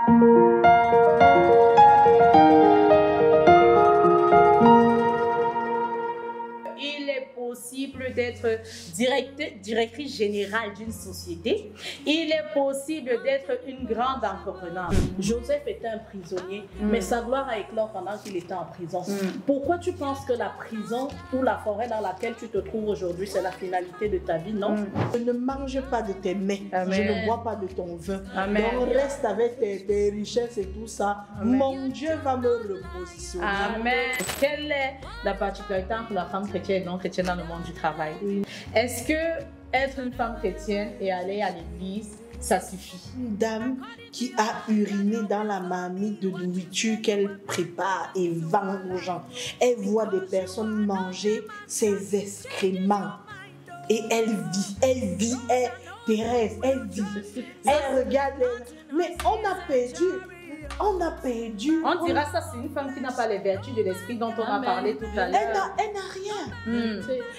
Il est possible d'être directrice générale d'une société. Il est possible d'être une grande entrepreneur. Joseph était un prisonnier, mais sa gloire a éclos pendant qu'il était en prison. Pourquoi tu penses que la prison ou la forêt dans laquelle tu te trouves aujourd'hui, c'est la finalité de ta vie? Non. Je ne mange pas de tes mets. Amen. Je ne bois pas de ton vin. Amen. Donc reste avec tes richesses et tout ça. Amen. Mon Dieu va me repositionner. Amen. Quelle est la particularité entre la femme chrétienne et non chrétienne dans le monde du travail? Est-ce que être une femme chrétienne et aller à l'église, ça suffit? Une dame qui a uriné dans la marmite de nourriture qu'elle prépare et vend aux gens. Elle voit des personnes manger ses excréments. Et elle vit, Thérèse, elle vit. Elle regarde, mais on a perdu. On dira ça, c'est une femme qui n'a pas les vertus de l'esprit dont on a parlé tout à l'heure. Elle n'a rien.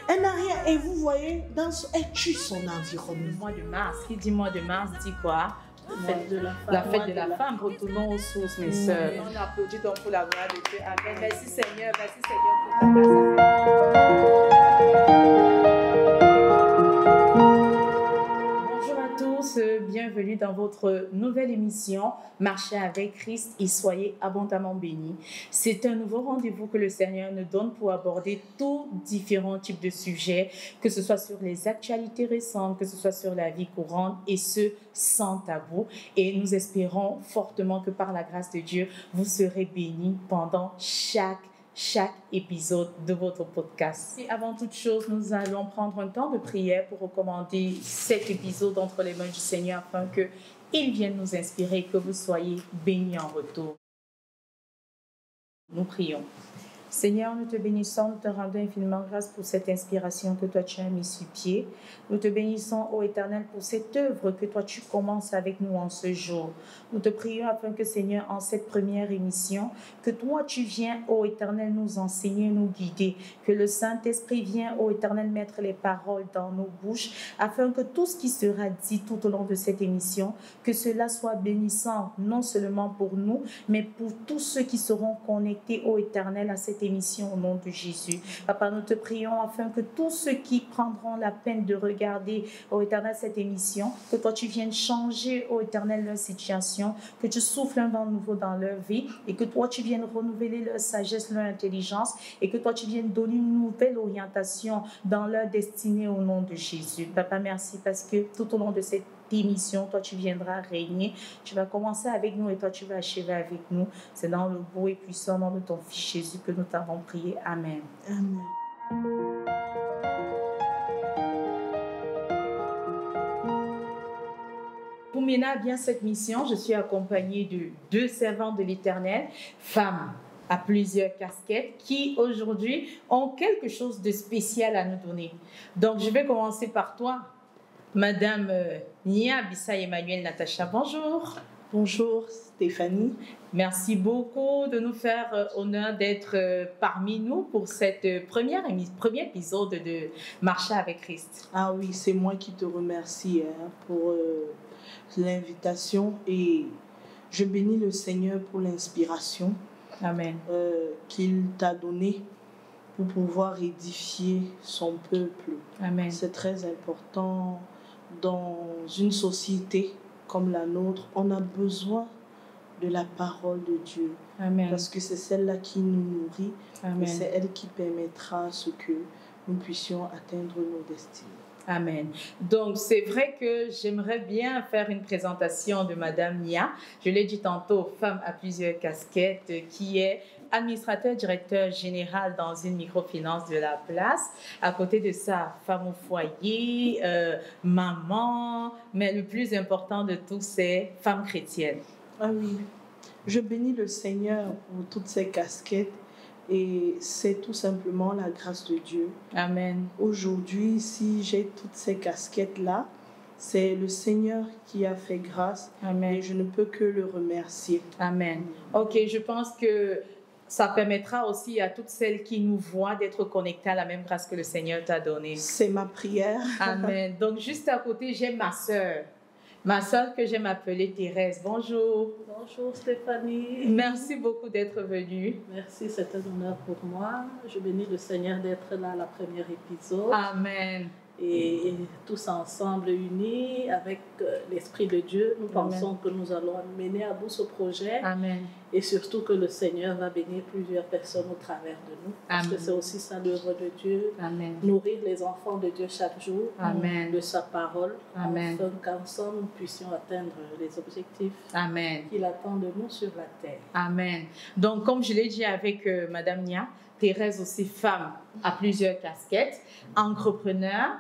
Elle n'a rien. Et vous voyez, elle tue son environnement. Mois de mars, qui dit mois de mars dit quoi? La fête de la femme. La fête de la femme. Retournons aux sources, mes sœurs. On applaudit donc pour la gloire de Dieu. Amen. Merci Seigneur pour ta grâce. Bonjour à tous, bienvenue dans votre nouvelle émission Marchez avec Christ et soyez abondamment bénis. C'est un nouveau rendez-vous que le Seigneur nous donne pour aborder tous différents types de sujets, que ce soit sur les actualités récentes, que ce soit sur la vie courante et ce sans tabou. Et nous espérons fortement que par la grâce de Dieu, vous serez bénis pendant chaque épisode de votre podcast. Et avant toute chose, nous allons prendre un temps de prière pour recommander cet épisode entre les mains du Seigneur afin qu'il vienne nous inspirer et que vous soyez bénis en retour. Nous prions. Seigneur, nous te bénissons, nous te rendons infiniment grâce pour cette inspiration que toi tu as mis sur pied. Nous te bénissons, ô Éternel, pour cette œuvre que toi tu commences avec nous en ce jour. Nous te prions afin que, Seigneur, en cette première émission, que toi tu viens, ô Éternel, nous enseigner, nous guider, que le Saint-Esprit vienne, ô Éternel, mettre les paroles dans nos bouches, afin que tout ce qui sera dit tout au long de cette émission, que cela soit bénissant, non seulement pour nous, mais pour tous ceux qui seront connectés, ô Éternel, à cette émission au nom de Jésus. Papa, nous te prions afin que tous ceux qui prendront la peine de regarder, ô Éternel, cette émission, que toi tu viennes changer, ô Éternel, leur situation, que tu souffles un vent nouveau dans leur vie et que toi tu viennes renouveler leur sagesse, leur intelligence et que toi tu viennes donner une nouvelle orientation dans leur destinée au nom de Jésus. Papa, merci parce que tout au long de cette émission, toi tu viendras régner, tu vas commencer avec nous et toi tu vas achever avec nous. C'est dans le beau et puissant nom de ton Fils Jésus que nous t'avons prié. Amen. Amen. Pour mener à bien cette mission, je suis accompagnée de 2 servantes de l'Éternel, femmes à plusieurs casquettes, qui aujourd'hui ont quelque chose de spécial à nous donner. Donc je vais commencer par toi, Madame Nia Bissay Emmanuel Natacha. Bonjour. Bonjour Stéphanie. Merci beaucoup de nous faire honneur d'être parmi nous pour cette premier épisode de Marcher avec Christ. Ah oui, c'est moi qui te remercie pour l'invitation et je bénis le Seigneur pour l'inspiration qu'il t'a donnée pour pouvoir édifier son peuple. Amen. C'est très important dans une société comme la nôtre. On a besoin de la parole de Dieu. Amen. Parce que c'est celle-là qui nous nourrit. Amen. Et c'est elle qui permettra à ce que nous puissions atteindre nos destinées. Amen. Donc, c'est vrai que j'aimerais bien faire une présentation de Madame Nia. Je l'ai dit tantôt, femme à plusieurs casquettes, qui est administrateur directeur général dans une microfinance de la place. À côté de ça, femme au foyer, maman, mais le plus important de tout, c'est femme chrétienne. Ah oui, je bénis le Seigneur pour toutes ces casquettes. Et c'est tout simplement la grâce de Dieu. Amen. Aujourd'hui, si j'ai toutes ces casquettes-là, c'est le Seigneur qui a fait grâce. Amen. Et je ne peux que le remercier. Amen. Ok, je pense que ça permettra aussi à toutes celles qui nous voient d'être connectées à la même grâce que le Seigneur t'a donnée. C'est ma prière. Amen. Donc, juste à côté, j'ai ma sœur. Ma soeur que j'aime appeler Thérèse. Bonjour. Bonjour Stéphanie. Merci beaucoup d'être venue. Merci, c'est un honneur pour moi. Je bénis le Seigneur d'être là à la première épisode. Amen. Et tous ensemble unis avec l'Esprit de Dieu, nous pensons que nous allons mener à bout ce projet. Amen. Et surtout que le Seigneur va bénir plusieurs personnes au travers de nous. Parce Amen. que c'est aussi ça l'œuvre de Dieu. Amen. Nourrir les enfants de Dieu chaque jour Amen. de sa parole. Amen. Afin qu'ensemble nous puissions atteindre les objectifs Amen. qu'il attend de nous sur la terre. Amen. Donc, comme je l'ai dit avec Madame Nia, Thérèse aussi femme à plusieurs casquettes, entrepreneur,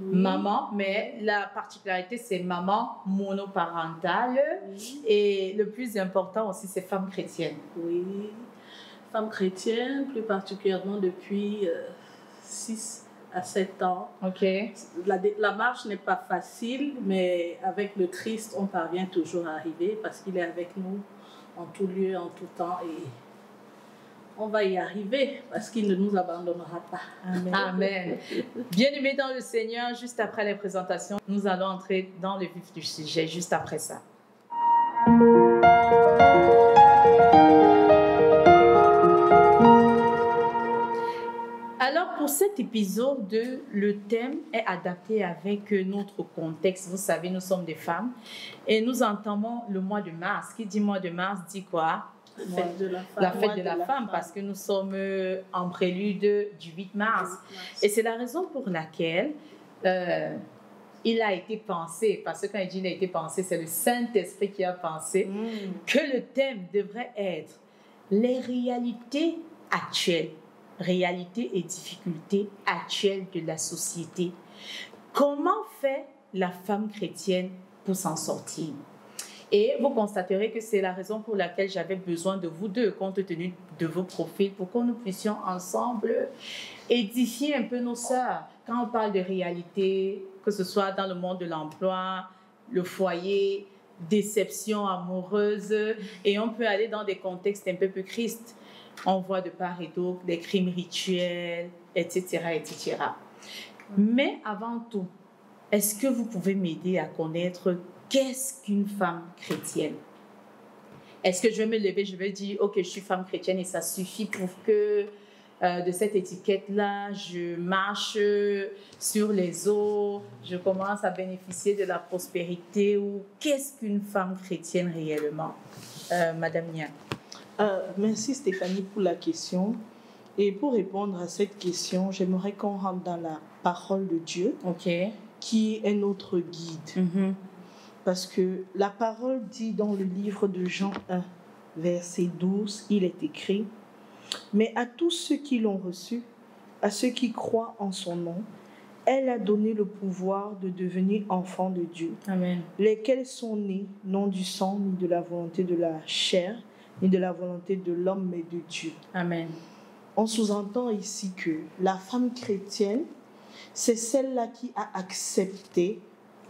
Oui. maman, mais la particularité c'est maman monoparentale Oui. et le plus important aussi c'est femme chrétienne. Oui, femme chrétienne, plus particulièrement depuis 6 à 7 ans. Ok. La marche n'est pas facile, mais avec le Christ, on parvient toujours à arriver parce qu'il est avec nous en tout lieu, en tout temps et on va y arriver parce qu'il ne nous abandonnera pas. Amen. Amen. Bien-aimés dans le Seigneur, juste après les présentations, nous allons entrer dans le vif du sujet, juste après ça. Alors, pour cet épisode, le thème est adapté avec notre contexte. Vous savez, nous sommes des femmes et nous entamons le mois de mars. Qui dit mois de mars dit quoi? La fête de la femme. La fête de la femme, parce que nous sommes en prélude du 8 mars. Et c'est la raison pour laquelle il a été pensé, parce que quand il dit il a été pensé, c'est le Saint-Esprit qui a pensé, que le thème devrait être les réalités actuelles, réalités et difficultés actuelles de la société. Comment fait la femme chrétienne pour s'en sortir? Et vous constaterez que c'est la raison pour laquelle j'avais besoin de vous deux, compte tenu de vos profils, pour que nous puissions ensemble édifier un peu nos sœurs. Quand on parle de réalité, que ce soit dans le monde de l'emploi, le foyer, déception amoureuse, et on peut aller dans des contextes un peu plus Christ. On voit de part et d'autre des crimes rituels, etc., etc. Mais avant tout, est-ce que vous pouvez m'aider à connaître qu'est-ce qu'une femme chrétienne? Est-ce que je vais me lever, je vais dire, ok, je suis femme chrétienne et ça suffit pour que de cette étiquette-là, je marche sur les eaux, je commence à bénéficier de la prospérité? Ou qu'est-ce qu'une femme chrétienne réellement? Madame Nia. Merci Stéphanie pour la question. Et pour répondre à cette question, j'aimerais qu'on rentre dans la parole de Dieu, qui est notre guide. Parce que la parole dit dans le livre de Jean 1, verset 12, il est écrit « Mais à tous ceux qui l'ont reçu, à ceux qui croient en son nom, elle a donné le pouvoir de devenir enfants de Dieu, Amen. Lesquels sont nés non du sang, ni de la volonté de la chair, ni de la volonté de l'homme, mais de Dieu. » Amen. On sous-entend ici que la femme chrétienne, c'est celle-là qui a accepté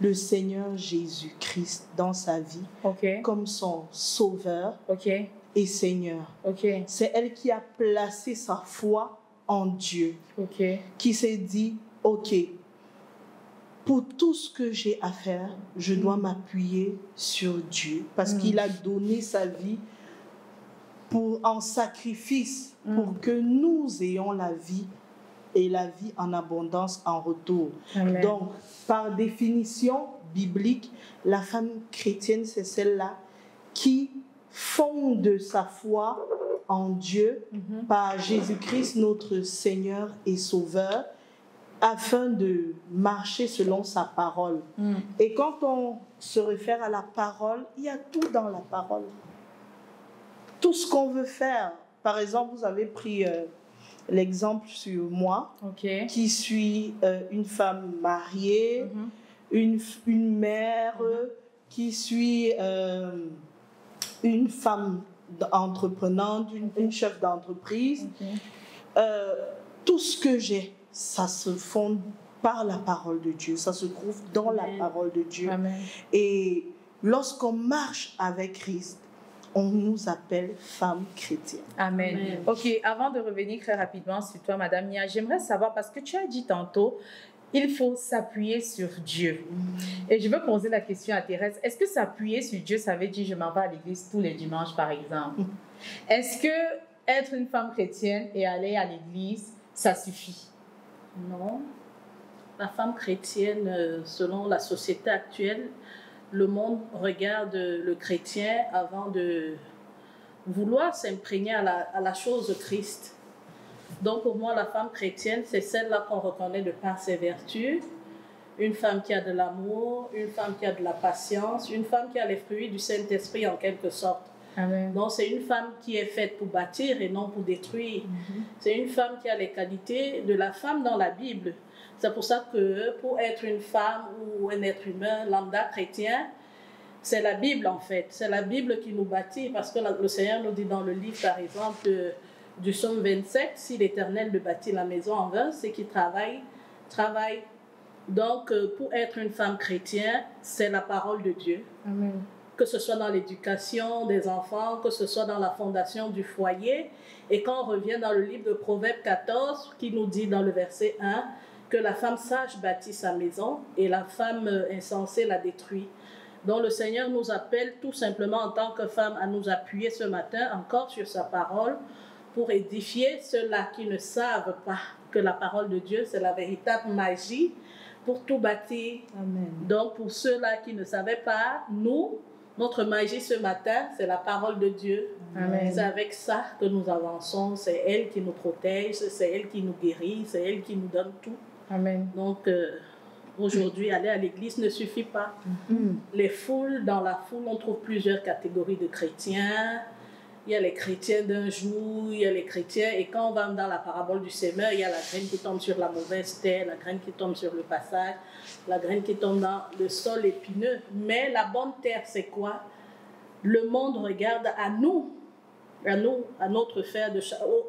le Seigneur Jésus-Christ dans sa vie comme son sauveur et Seigneur. C'est elle qui a placé sa foi en Dieu, qui s'est dit, ok, pour tout ce que j'ai à faire, je dois m'appuyer sur Dieu, parce qu'il a donné sa vie en sacrifice pour que nous ayons la vie et la vie en abondance en retour. Amen. Donc, par définition biblique, la femme chrétienne, c'est celle-là qui fonde sa foi en Dieu par Jésus-Christ, notre Seigneur et Sauveur, afin de marcher selon sa parole. Et quand on se réfère à la parole, il y a tout dans la parole. Tout ce qu'on veut faire. Par exemple, vous avez pris l'exemple sur moi, qui suis une femme mariée, une mère, qui suis une femme entreprenante, une chef d'entreprise. Tout ce que j'ai, ça se fonde par la parole de Dieu, ça se trouve dans la parole de Dieu. Amen. Et lorsqu'on marche avec Christ, on nous appelle femmes chrétiennes. Amen. Ok, avant de revenir très rapidement sur toi, Madame Nia, j'aimerais savoir, parce que tu as dit tantôt, il faut s'appuyer sur Dieu. Et je veux poser la question à Thérèse. Est-ce que s'appuyer sur Dieu, ça veut dire je m'en vais à l'église tous les dimanches, par exemple? Est-ce que être une femme chrétienne et aller à l'église, ça suffit? Non. La femme chrétienne, selon la société actuelle, le monde regarde le chrétien avant de vouloir s'imprégner à la chose de Christ. Donc pour moi, la femme chrétienne, c'est celle-là qu'on reconnaît de par ses vertus. Une femme qui a de l'amour, une femme qui a de la patience, une femme qui a les fruits du Saint-Esprit en quelque sorte. Amen. Donc c'est une femme qui est faite pour bâtir et non pour détruire. C'est une femme qui a les qualités de la femme dans la Bible. C'est pour ça que pour être une femme ou un être humain lambda chrétien, c'est la Bible en fait. C'est la Bible qui nous bâtit parce que le Seigneur nous dit dans le livre par exemple du psaume 27, si l'Éternel ne bâtit la maison en vain, c'est qu'il travaille. Donc pour être une femme chrétienne, c'est la parole de Dieu. Amen. Que ce soit dans l'éducation des enfants, que ce soit dans la fondation du foyer. Et quand on revient dans le livre de Proverbes 14, qui nous dit dans le verset 1, que la femme sage bâtit sa maison et la femme insensée la détruit. Donc le Seigneur nous appelle tout simplement en tant que femme à nous appuyer ce matin encore sur sa parole pour édifier ceux-là qui ne savent pas que la parole de Dieu, c'est la véritable magie pour tout bâtir. Amen. Donc pour ceux-là qui ne savaient pas, notre magie ce matin, c'est la parole de Dieu. Amen. C'est avec ça que nous avançons. C'est elle qui nous protège, c'est elle qui nous guérit, c'est elle qui nous donne tout. Amen. Donc aujourd'hui, aller à l'église ne suffit pas. Dans la foule, on trouve plusieurs catégories de chrétiens. Il y a les chrétiens d'un jour, il y a les chrétiens, et quand on va dans la parabole du semeur, il y a la graine qui tombe sur la mauvaise terre, la graine qui tombe sur le passage, la graine qui tombe dans le sol épineux. Mais la bonne terre, c'est quoi? Le monde regarde à nous, à notre fait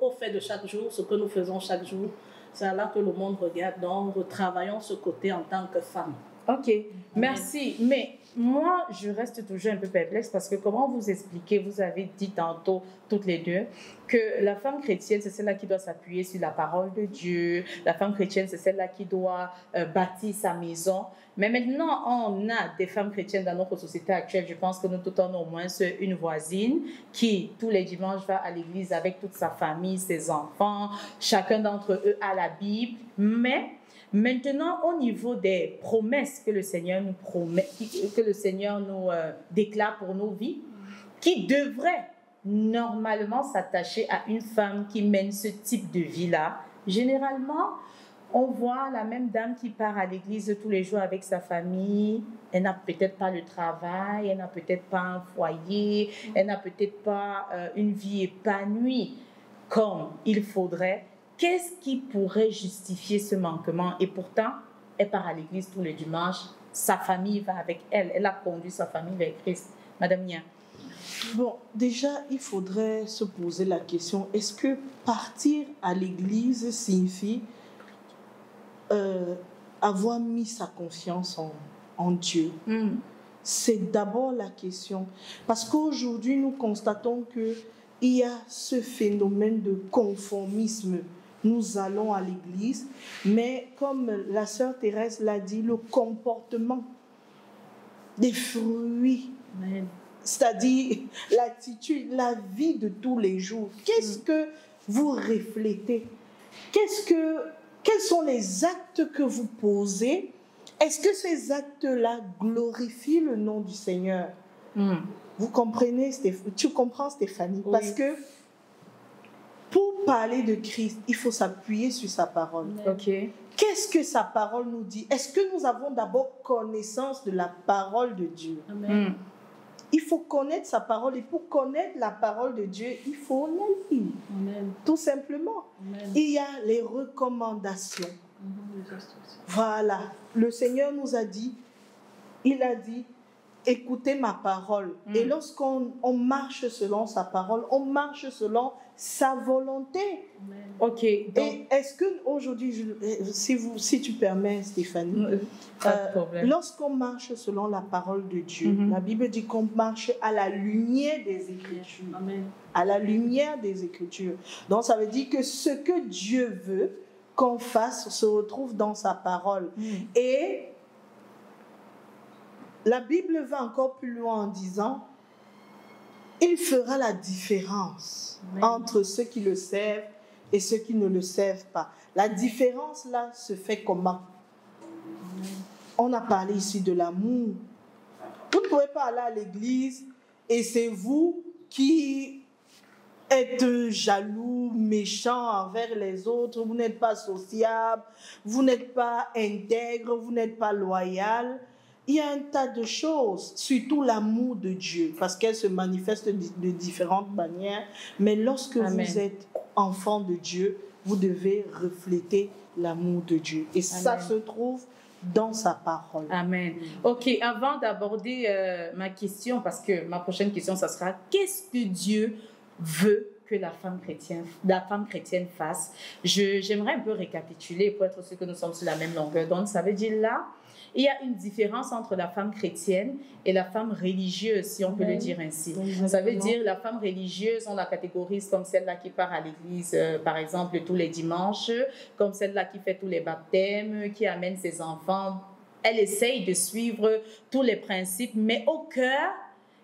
au fait de chaque jour, ce que nous faisons chaque jour. C'est là que le monde regarde. Donc, retravaillons ce côté en tant que femme. Ok, merci. Mais moi, je reste toujours un peu perplexe parce que comment vous expliquez, vous avez dit tantôt, toutes les deux, que la femme chrétienne, c'est celle-là qui doit s'appuyer sur la parole de Dieu. La femme chrétienne, c'est celle-là qui doit bâtir sa maison. Mais maintenant, on a des femmes chrétiennes dans notre société actuelle. Je pense que nous tous, on a au moins une voisine qui, tous les dimanches, va à l'église avec toute sa famille, ses enfants. Chacun d'entre eux a la Bible. Mais maintenant, au niveau des promesses que le Seigneur nous promet, que le Seigneur nous déclare pour nos vies, qui devrait normalement s'attacher à une femme qui mène ce type de vie-là, généralement, on voit la même dame qui part à l'église tous les jours avec sa famille. Elle n'a peut-être pas le travail, elle n'a peut-être pas un foyer, elle n'a peut-être pas une vie épanouie comme il faudrait. Qu'est-ce qui pourrait justifier ce manquement? Et pourtant, elle part à l'église tous les dimanches, sa famille va avec elle, elle a conduit sa famille vers Christ. Madame Nia. Bon, déjà, il faudrait se poser la question, est-ce que partir à l'église signifie avoir mis sa confiance en Dieu? C'est d'abord la question. Parce qu'aujourd'hui, nous constatons qu'il y a ce phénomène de conformisme. Nous allons à l'église, mais comme la sœur Thérèse l'a dit, le comportement, des fruits, c'est-à-dire l'attitude, la vie de tous les jours. Qu'est-ce que vous reflétez? Quels sont les actes que vous posez? Est-ce que ces actes-là glorifient le nom du Seigneur? Vous comprenez, tu comprends, Stéphanie? Oui. Parce que pour parler de Christ, il faut s'appuyer sur sa parole. Ok. Qu'est-ce que sa parole nous dit? Est-ce que nous avons d'abord connaissance de la parole de Dieu? Amen. Il faut connaître sa parole, et pour connaître la parole de Dieu, il faut la lire. Amen. Tout simplement. Amen. Il y a les recommandations. Voilà. Le Seigneur nous a dit, il a dit, écoutez ma parole. Et lorsqu'on marche selon sa parole, on marche selon sa volonté. Amen. Ok. Donc, Et est-ce qu'aujourd'hui, si tu permets, Stéphanie, pas de problème. lorsqu'on marche selon la parole de Dieu, la Bible dit qu'on marche à la lumière des Écritures. Amen. À la lumière des Écritures. Donc ça veut dire que ce que Dieu veut, qu'on fasse se retrouve dans sa parole. Et la Bible va encore plus loin en disant, il fera la différence entre ceux qui le servent et ceux qui ne le servent pas. La différence là se fait comment? On a parlé ici de l'amour. Vous ne pouvez pas aller à l'église et c'est vous qui êtes jaloux, méchant envers les autres, vous n'êtes pas sociable, vous n'êtes pas intègre, vous n'êtes pas loyal. Il y a un tas de choses, surtout l'amour de Dieu, parce qu'elle se manifeste de différentes manières. Mais lorsque vous êtes enfant de Dieu, vous devez refléter l'amour de Dieu. Et ça se trouve dans sa parole. Amen. Ok, avant d'aborder ma question, parce que ma prochaine question, ça sera, qu'est-ce que Dieu veut que la femme chrétienne fasse? J'aimerais un peu récapituler pour être sûr que nous sommes sur la même longueur d'onde. Ça veut dire là, il y a une différence entre la femme chrétienne et la femme religieuse, si on peut le dire ainsi. Exactement. Ça veut dire la femme religieuse, on la catégorise comme celle-là qui part à l'église, par exemple, tous les dimanches, comme celle-là qui fait tous les baptêmes, qui amène ses enfants. Elle essaye de suivre tous les principes, mais au cœur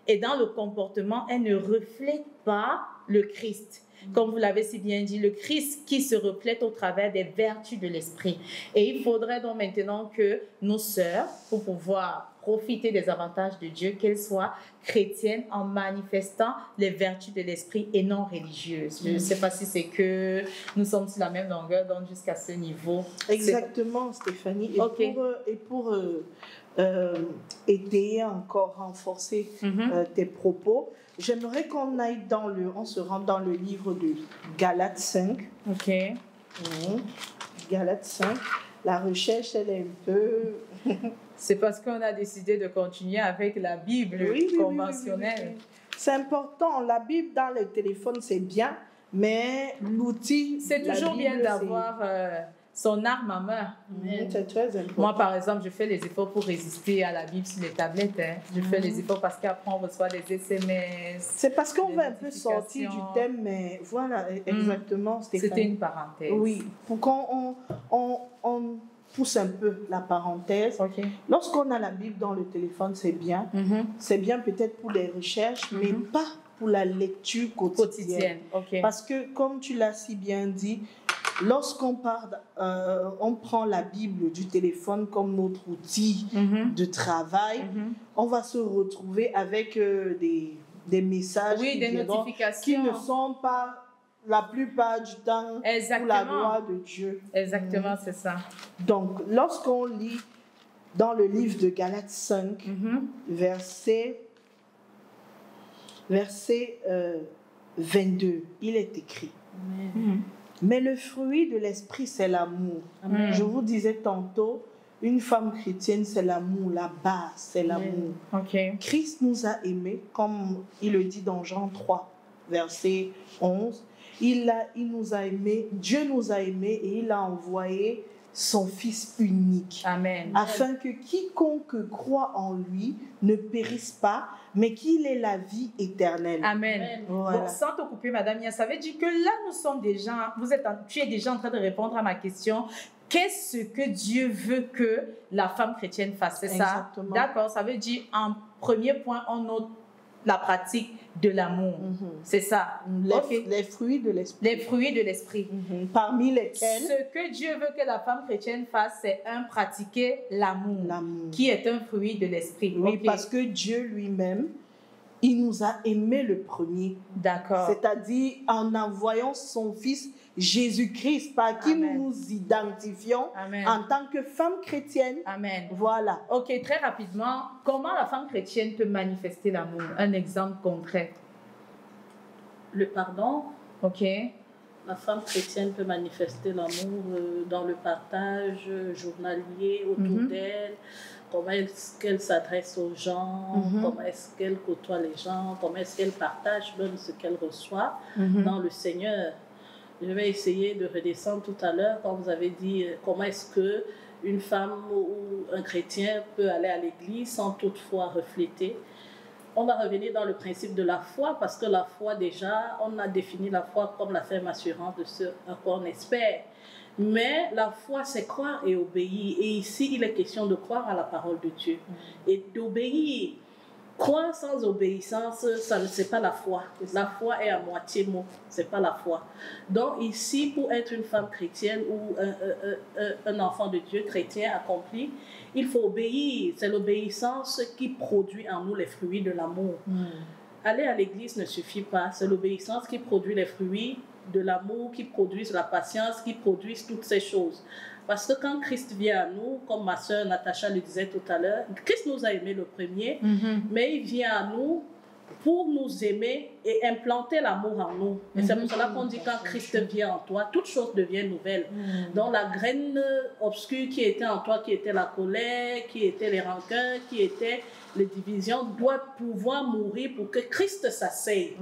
et dans le comportement, elle ne reflète pas le Christ. Comme vous l'avez si bien dit, le Christ qui se reflète au travers des vertus de l'esprit. Et il faudrait donc maintenant que nos sœurs, pour pouvoir profiter des avantages de Dieu, qu'elles soient chrétiennes en manifestant les vertus de l'esprit et non religieuses. Je ne sais pas si c'est que nous sommes sur la même longueur d'onde jusqu'à ce niveau. Exactement, Stéphanie. Et pour étayer encore, renforcer tes propos, j'aimerais qu'on aille on se rende dans le livre de Galates 5. Ok. Galates 5. La recherche, elle est un peu... C'est parce qu'on a décidé de continuer avec la Bible conventionnelle. Oui. C'est important. La Bible dans le téléphone, c'est bien, mais l'outil... C'est toujours bien d'avoir... son arme à main. C'est très important. Moi, par exemple, je fais les efforts pour résister à la Bible sur les tablettes. Je fais les efforts parce qu'après, on reçoit des SMS. C'est parce qu'on va un peu sortir du thème, mais voilà, exactement, Stéphanie. C'était une parenthèse. Oui, pour qu'on on pousse un peu la parenthèse. Okay. Lorsqu'on a la Bible dans le téléphone, c'est bien. C'est bien peut-être pour les recherches, mais pas pour la lecture quotidienne. Okay. Parce que, comme tu l'as si bien dit, lorsqu'on on prend la Bible du téléphone comme notre outil de travail, on va se retrouver avec des messages des notifications qui ne sont pas la plupart du temps pour la gloire de Dieu. Exactement, c'est ça. Donc, lorsqu'on lit dans le livre de Galates 5, verset 22, il est écrit. Mais le fruit de l'esprit, c'est l'amour. Je vous disais tantôt, une femme chrétienne, c'est l'amour, la base, c'est l'amour. Christ nous a aimés, comme il le dit dans Jean 3, verset 11. Il nous a aimés, Dieu nous a aimés et il a envoyé son Fils unique. Amen. Afin que quiconque croit en lui ne périsse pas, mais qu'il ait la vie éternelle. Amen. Voilà. Donc, sans te couper, Madame Nia, ça veut dire que là, nous sommes déjà, tu es déjà en train de répondre à ma question. Qu'est-ce que Dieu veut que la femme chrétienne fasse? C'est ça? Exactement. D'accord, ça veut dire, en premier point, on note la pratique de l'amour. C'est ça. Les fruits de l'esprit. Les fruits de l'esprit. Parmi lesquels... Ce que Dieu veut que la femme chrétienne fasse, c'est pratiquer l'amour, qui est un fruit de l'esprit. Oui, parce que Dieu lui-même, il nous a aimés le premier. D'accord. C'est-à-dire en envoyant son Fils Jésus-Christ, par qui nous nous identifions en tant que femme chrétienne. Amen. Voilà. Ok, très rapidement, comment la femme chrétienne peut manifester l'amour? Un exemple concret. Le pardon. Ok. La femme chrétienne peut manifester l'amour dans le partage journalier autour d'elle. Comment est-ce qu'elle s'adresse aux gens, comment est-ce qu'elle côtoie les gens, comment est-ce qu'elle partage même ce qu'elle reçoit dans le Seigneur. Je vais essayer de redescendre tout à l'heure quand vous avez dit comment est-ce qu'une femme ou un chrétien peut aller à l'église sans toutefois refléter. On va revenir dans le principe de la foi parce que la foi déjà, on a défini la foi comme la ferme assurance de ce à quoi on espère. Mais la foi, c'est croire et obéir. Et ici, il est question de croire à la parole de Dieu et d'obéir. Croire sans obéissance, ça ne c'est pas la foi. La foi est à moitié mot, c'est pas la foi. Donc ici, pour être une femme chrétienne ou un enfant de Dieu chrétien accompli, il faut obéir. C'est l'obéissance qui produit en nous les fruits de l'amour. Aller à l'église ne suffit pas. C'est l'obéissance qui produit les fruits de l'amour, qui produisent la patience, qui produisent toutes ces choses. Parce que quand Christ vient à nous, comme ma sœur Natacha le disait tout à l'heure, Christ nous a aimés le premier, mais il vient à nous pour nous aimer et implanter l'amour en nous. Et c'est pour cela qu'on dit quand Christ vient en toi, toute chose devient nouvelle. Donc la graine obscure qui était en toi, qui était la colère, qui était les rancœurs, qui était les divisions, doit pouvoir mourir pour que Christ s'asseye.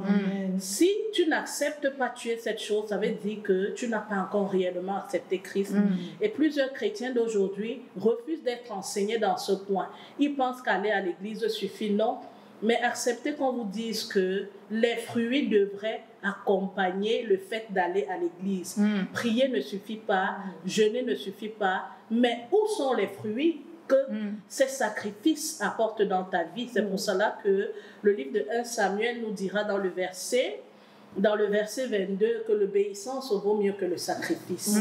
Si tu n'acceptes pas tuer cette chose, ça veut dire que tu n'as pas encore réellement accepté Christ. Et plusieurs chrétiens d'aujourd'hui refusent d'être enseignés dans ce point. Ils pensent qu'aller à l'église suffit. Non. Mais acceptez qu'on vous dise que les fruits devraient accompagner le fait d'aller à l'église. Prier ne suffit pas, jeûner ne suffit pas, mais où sont les fruits que ces sacrifices apportent dans ta vie? C'est pour cela que le livre de 1 Samuel nous dira dans le verset 22 que l'obéissance vaut mieux que le sacrifice.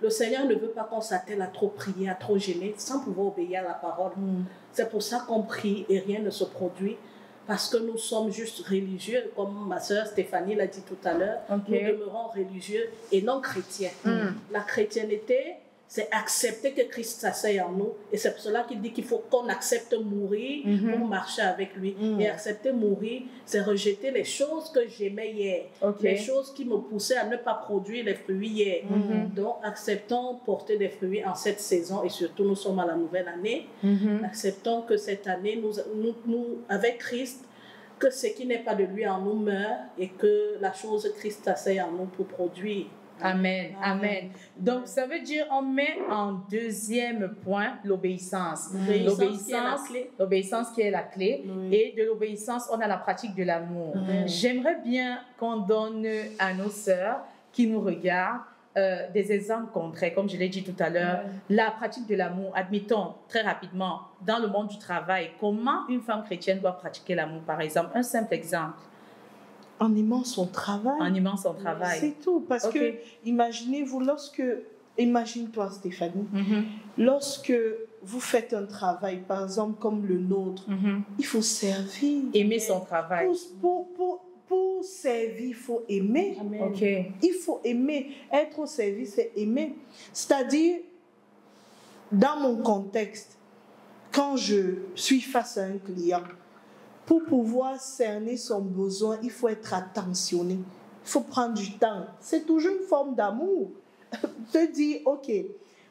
Le Seigneur ne veut pas qu'on s'attelle à trop prier, à trop gêner, sans pouvoir obéir à la parole. C'est pour ça qu'on prie et rien ne se produit. Parce que nous sommes juste religieux, comme ma sœur Stéphanie l'a dit tout à l'heure, nous demeurons religieux et non chrétiens. La chrétienté, c'est accepter que Christ s'asseye en nous. Et c'est pour cela qu'il dit qu'il faut qu'on accepte mourir pour marcher avec lui. Et accepter mourir, c'est rejeter les choses que j'aimais hier, les choses qui me poussaient à ne pas produire les fruits hier. Donc, acceptons porter des fruits en cette saison, et surtout, nous sommes à la nouvelle année. Acceptons que cette année, nous, avec Christ, que ce qui n'est pas de lui en nous meurt, et que la chose Christ s'asseye en nous pour produire. Amen, amen. Donc, ça veut dire on met en deuxième point l'obéissance. L'obéissance qui est la clé. Et de l'obéissance, on a la pratique de l'amour. J'aimerais bien qu'on donne à nos sœurs qui nous regardent des exemples concrets, comme je l'ai dit tout à l'heure. La pratique de l'amour, admettons très rapidement, dans le monde du travail, comment une femme chrétienne doit pratiquer l'amour, par exemple. Un simple exemple. En aimant son travail. En aimant son travail. C'est tout. Parce que, imaginez-vous, imagine-toi Stéphanie, lorsque vous faites un travail, par exemple comme le nôtre, il faut servir. Aimer son travail. Pour servir, il faut aimer. Il faut aimer. Être au service, c'est aimer. C'est-à-dire, dans mon contexte, quand je suis face à un client, pour pouvoir cerner son besoin, il faut être attentionné. Il faut prendre du temps. C'est toujours une forme d'amour. Te dire, OK,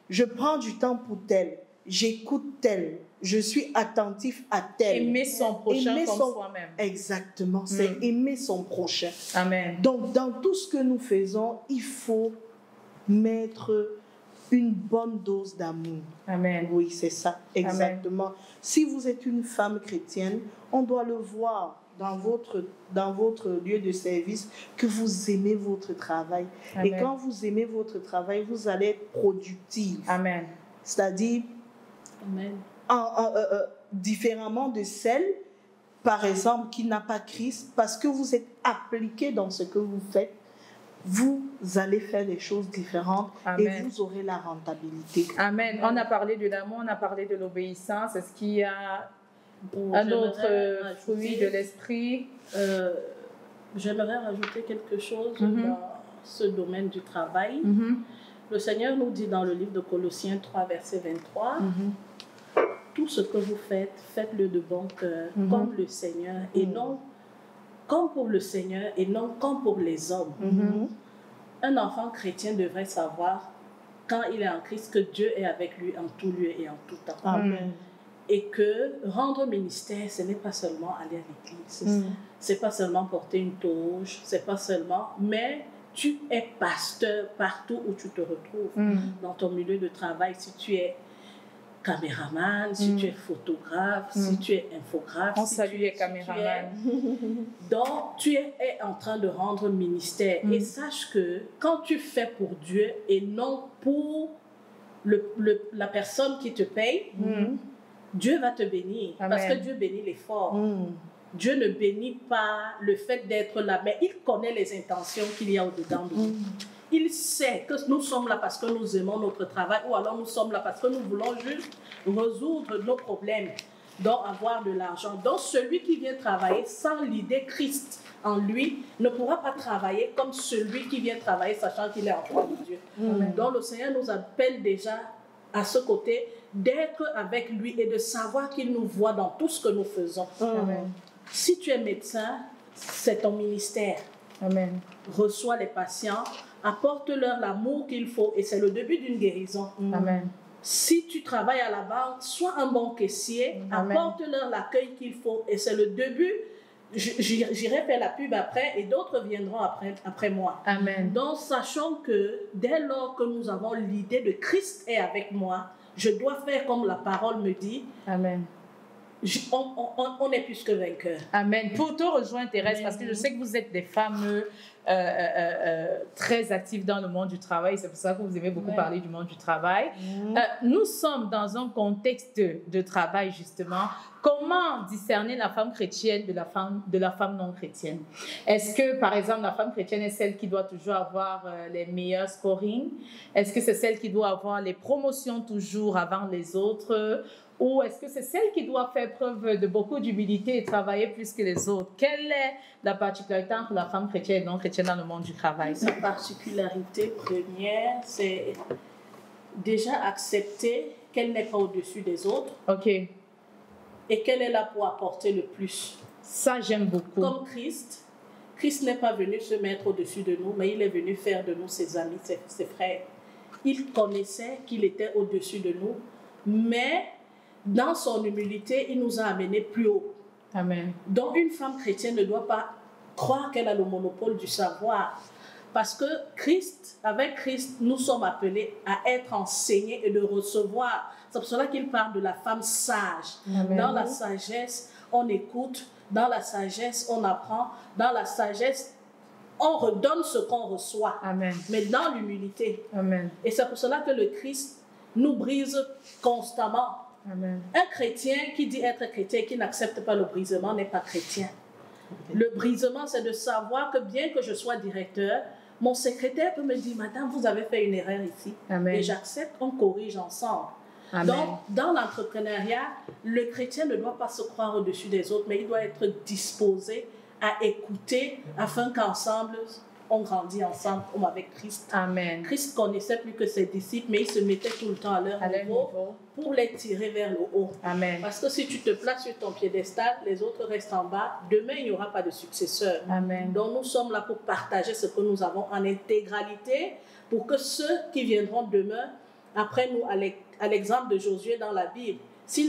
je prends du temps pour tel, j'écoute tel, je suis attentif à tel. Aimer son prochain comme soi-même. Exactement, c'est aimer son prochain. Amen. Donc, dans tout ce que nous faisons, il faut mettre une bonne dose d'amour. Amen. Oui, c'est ça, exactement. Amen. Si vous êtes une femme chrétienne, on doit le voir dans votre lieu de service que vous aimez votre travail. Amen. Et quand vous aimez votre travail, vous allez être productive. Amen. C'est-à-dire, différemment de celle, par exemple, qui n'a pas Christ, parce que vous êtes appliqué dans ce que vous faites, vous allez faire des choses différentes. Amen. Et vous aurez la rentabilité. Amen. On a parlé de l'amour, on a parlé de l'obéissance. Est-ce qu'il y a un autre fruit de l'esprit? J'aimerais rajouter quelque chose dans ce domaine du travail. Le Seigneur nous dit dans le livre de Colossiens 3, verset 23, tout ce que vous faites, faites-le de bon cœur, comme le Seigneur, et non comme pour le Seigneur et non comme pour les hommes. Un enfant chrétien devrait savoir, quand il est en Christ, que Dieu est avec lui en tout lieu et en tout temps. Amen. Et que rendre ministère, ce n'est pas seulement aller à l'église, c'est pas seulement porter une toge, c'est pas seulement, mais tu es pasteur partout où tu te retrouves, dans ton milieu de travail, si tu es caméraman, si tu es photographe, si tu es infographe. On si salue tu- les si caméramans. Donc, tu es en train de rendre ministère. Et sache que quand tu fais pour Dieu et non pour la personne qui te paye, Dieu va te bénir. Amen. Parce que Dieu bénit l'effort. Dieu ne bénit pas le fait d'être là, mais il connaît les intentions qu'il y a au-dedans de nous. Il sait que nous sommes là parce que nous aimons notre travail, ou alors nous sommes là parce que nous voulons juste résoudre nos problèmes, donc avoir de l'argent. Donc celui qui vient travailler sans l'idée Christ en lui ne pourra pas travailler comme celui qui vient travailler sachant qu'il est enfant de Dieu. Donc le Seigneur nous appelle déjà à ce côté d'être avec lui et de savoir qu'il nous voit dans tout ce que nous faisons. Amen. Si tu es médecin, c'est ton ministère. Amen. Reçois les patients, apporte-leur l'amour qu'il faut et c'est le début d'une guérison. Amen. Si tu travailles à la banque, sois un bon caissier, Amen. apporte-leur l'accueil qu'il faut et c'est le début. J'irai faire la pub après et d'autres viendront après moi. Amen. Donc sachons que dès lors que nous avons l'idée de Christ est avec moi, je dois faire comme la parole me dit. Amen. On est plus que vainqueurs. Amen. Pour te rejoindre, Thérèse, parce que je sais que vous êtes des femmes très actives dans le monde du travail. C'est pour ça que vous aimez beaucoup parler du monde du travail. Nous sommes dans un contexte de travail, justement. Comment discerner la femme chrétienne de la femme non chrétienne? Est-ce que, par exemple, la femme chrétienne est celle qui doit toujours avoir les meilleurs scorings? Est-ce que c'est celle qui doit avoir les promotions toujours avant les autres? Ou est-ce que c'est celle qui doit faire preuve de beaucoup d'humilité et travailler plus que les autres? Quelle est la particularité entre la femme chrétienne et non chrétienne dans le monde du travail? Sa particularité première, c'est déjà accepter qu'elle n'est pas au-dessus des autres. OK. Et qu'elle est là pour apporter le plus. Ça, j'aime beaucoup. Comme Christ. Christ n'est pas venu se mettre au-dessus de nous, mais il est venu faire de nous ses amis, ses frères. Il connaissait qu'il était au-dessus de nous, mais dans son humilité, il nous a amenés plus haut. Amen. Donc, une femme chrétienne ne doit pas croire qu'elle a le monopole du savoir. Parce que avec Christ, nous sommes appelés à être enseignés et de recevoir. C'est pour cela qu'il parle de la femme sage. Amen. Dans la sagesse, on écoute. Dans la sagesse, on apprend. Dans la sagesse, on redonne ce qu'on reçoit. Amen. Mais dans l'humilité. Amen. Et c'est pour cela que le Christ nous brise constamment. Amen. Un chrétien qui dit être chrétien et qui n'accepte pas le brisement n'est pas chrétien. Le brisement, c'est de savoir que bien que je sois directeur, mon secrétaire peut me dire, madame, vous avez fait une erreur ici. Amen. Et j'accepte, on corrige ensemble. Amen. Donc, dans l'entrepreneuriat, le chrétien ne doit pas se croire au-dessus des autres, mais il doit être disposé à écouter afin qu'ensemble, on grandit ensemble comme avec Christ. Amen. Christ connaissait plus que ses disciples, mais il se mettait tout le temps à leur niveau pour les tirer vers le haut. Amen. Parce que si tu te places sur ton piédestal, les autres restent en bas. Demain, il n'y aura pas de successeur. Amen. Donc, nous sommes là pour partager ce que nous avons en intégralité pour que ceux qui viendront demain, après nous, à l'exemple de Josué dans la Bible, si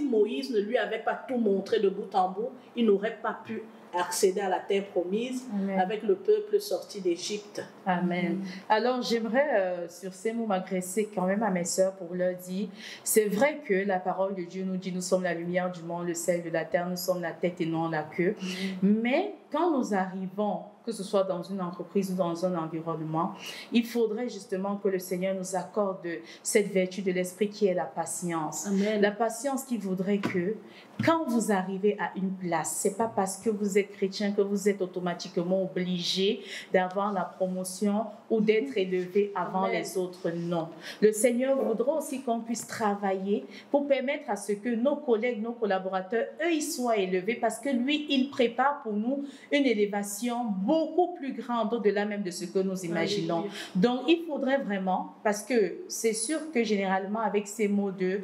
Moïse ne lui avait pas tout montré de bout en bout, il n'aurait pas pu accéder à la terre promise. Amen. Avec le peuple sorti d'Égypte. Amen. Alors, j'aimerais, sur ces mots, m'adresser quand même à mes sœurs pour leur dire, c'est vrai que la parole de Dieu nous dit, nous sommes la lumière du monde, le sel de la terre, nous sommes la tête et non la queue. Mais quand nous arrivons, que ce soit dans une entreprise ou dans un environnement, il faudrait justement que le Seigneur nous accorde cette vertu de l'esprit qui est la patience. Amen. La patience qui voudrait que quand vous arrivez à une place, c'est pas parce que vous êtes chrétien que vous êtes automatiquement obligé d'avoir la promotion ou d'être élevé avant Amen. les autres. Non. Le Seigneur voudra aussi qu'on puisse travailler pour permettre à ce que nos collègues, nos collaborateurs, eux, ils soient élevés parce que lui, il prépare pour nous une élévation beaucoup plus grande au-delà même de ce que nous imaginons. Donc, il faudrait vraiment, parce que c'est sûr que généralement avec ces mots de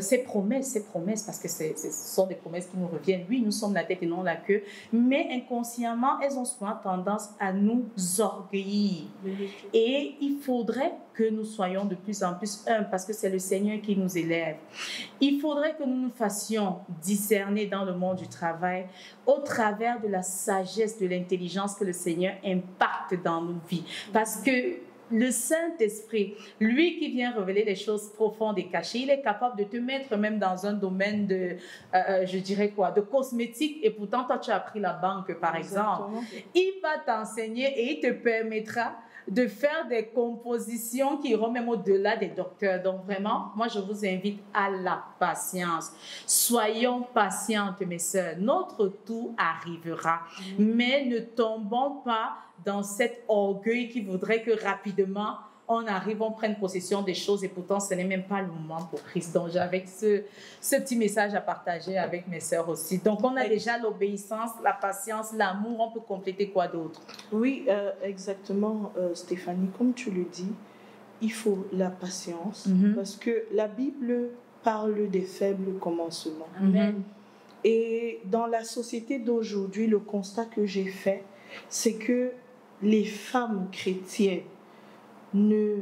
ces promesses, parce que ce sont des promesses qui nous reviennent. Oui, nous sommes la tête et non la queue, mais inconsciemment, elles ont souvent tendance à nous orgueillir. Et il faudrait que nous soyons de plus en plus parce que c'est le Seigneur qui nous élève. Il faudrait que nous nous fassions discerner dans le monde du travail au travers de la sagesse, de l'intelligence que le Seigneur impacte dans nos vies. Parce que le Saint-Esprit, lui qui vient révéler les choses profondes et cachées, il est capable de te mettre même dans un domaine de, je dirais quoi, de cosmétique, et pourtant toi tu as pris la banque par exemple. Il va t'enseigner et il te permettra de faire des compositions qui iront même au-delà des docteurs. Donc vraiment, moi je vous invite à la patience. Soyons patientes mes sœurs, notre tour arrivera, mais ne tombons pas dans cet orgueil qui voudrait que rapidement on arrive, on prenne possession des choses et pourtant ce n'est même pas le moment pour Christ. Donc j'avais ce petit message à partager avec mes sœurs aussi. Donc on a déjà l'obéissance, la patience, l'amour, on peut compléter quoi d'autre? Oui, exactement, Stéphanie, comme tu le dis, il faut la patience parce que la Bible parle des faibles commencements. Amen. Et dans la société d'aujourd'hui, le constat que j'ai fait, c'est que les femmes chrétiennes ne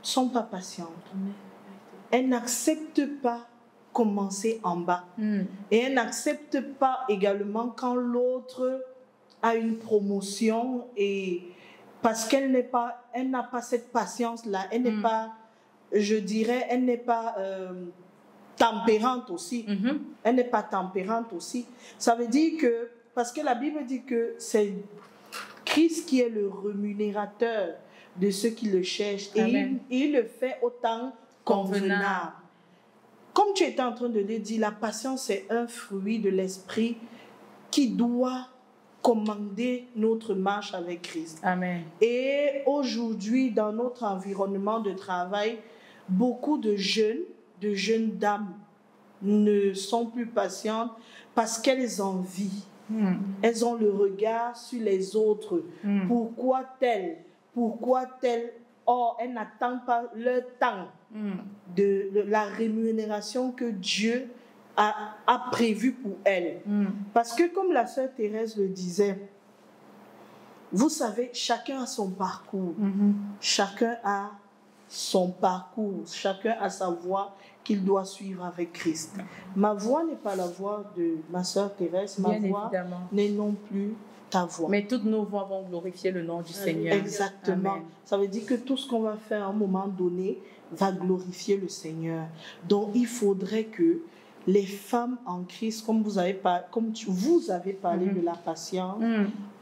sont pas patientes. Elles n'acceptent pas commencer en bas. Et elles n'acceptent pas également quand l'autre a une promotion, et parce qu'elle n'a pas cette patience-là, elle n'est pas, je dirais, elle n'est pas tempérante aussi. Elle n'est pas tempérante aussi. Ça veut dire que, parce que la Bible dit que c'est Christ qui est le rémunérateur de ceux qui le cherchent, et il le fait autant convenable. Comme tu étais en train de le dire, la patience c'est un fruit de l'esprit qui doit commander notre marche avec Christ. Amen. Et aujourd'hui, dans notre environnement de travail, beaucoup de jeunes dames ne sont plus patientes parce qu'elles envient. Elles ont le regard sur les autres. Pourquoi tel? Or, elles n'attendent pas leur temps de la rémunération que Dieu a prévue pour elles. Parce que comme la sœur Thérèse le disait, vous savez, chacun a son parcours. Chacun a son parcours. Chacun a sa voie qu'il doit suivre avec Christ. Ma voie n'est pas la voie de ma sœur Thérèse. Ma voie n'est non plus ta voix. Mais toutes nos voix vont glorifier le nom du Seigneur. Exactement. Amen. Ça veut dire que tout ce qu'on va faire à un moment donné va glorifier le Seigneur. Donc, il faudrait que les femmes en Christ, comme vous avez parlé de la patience,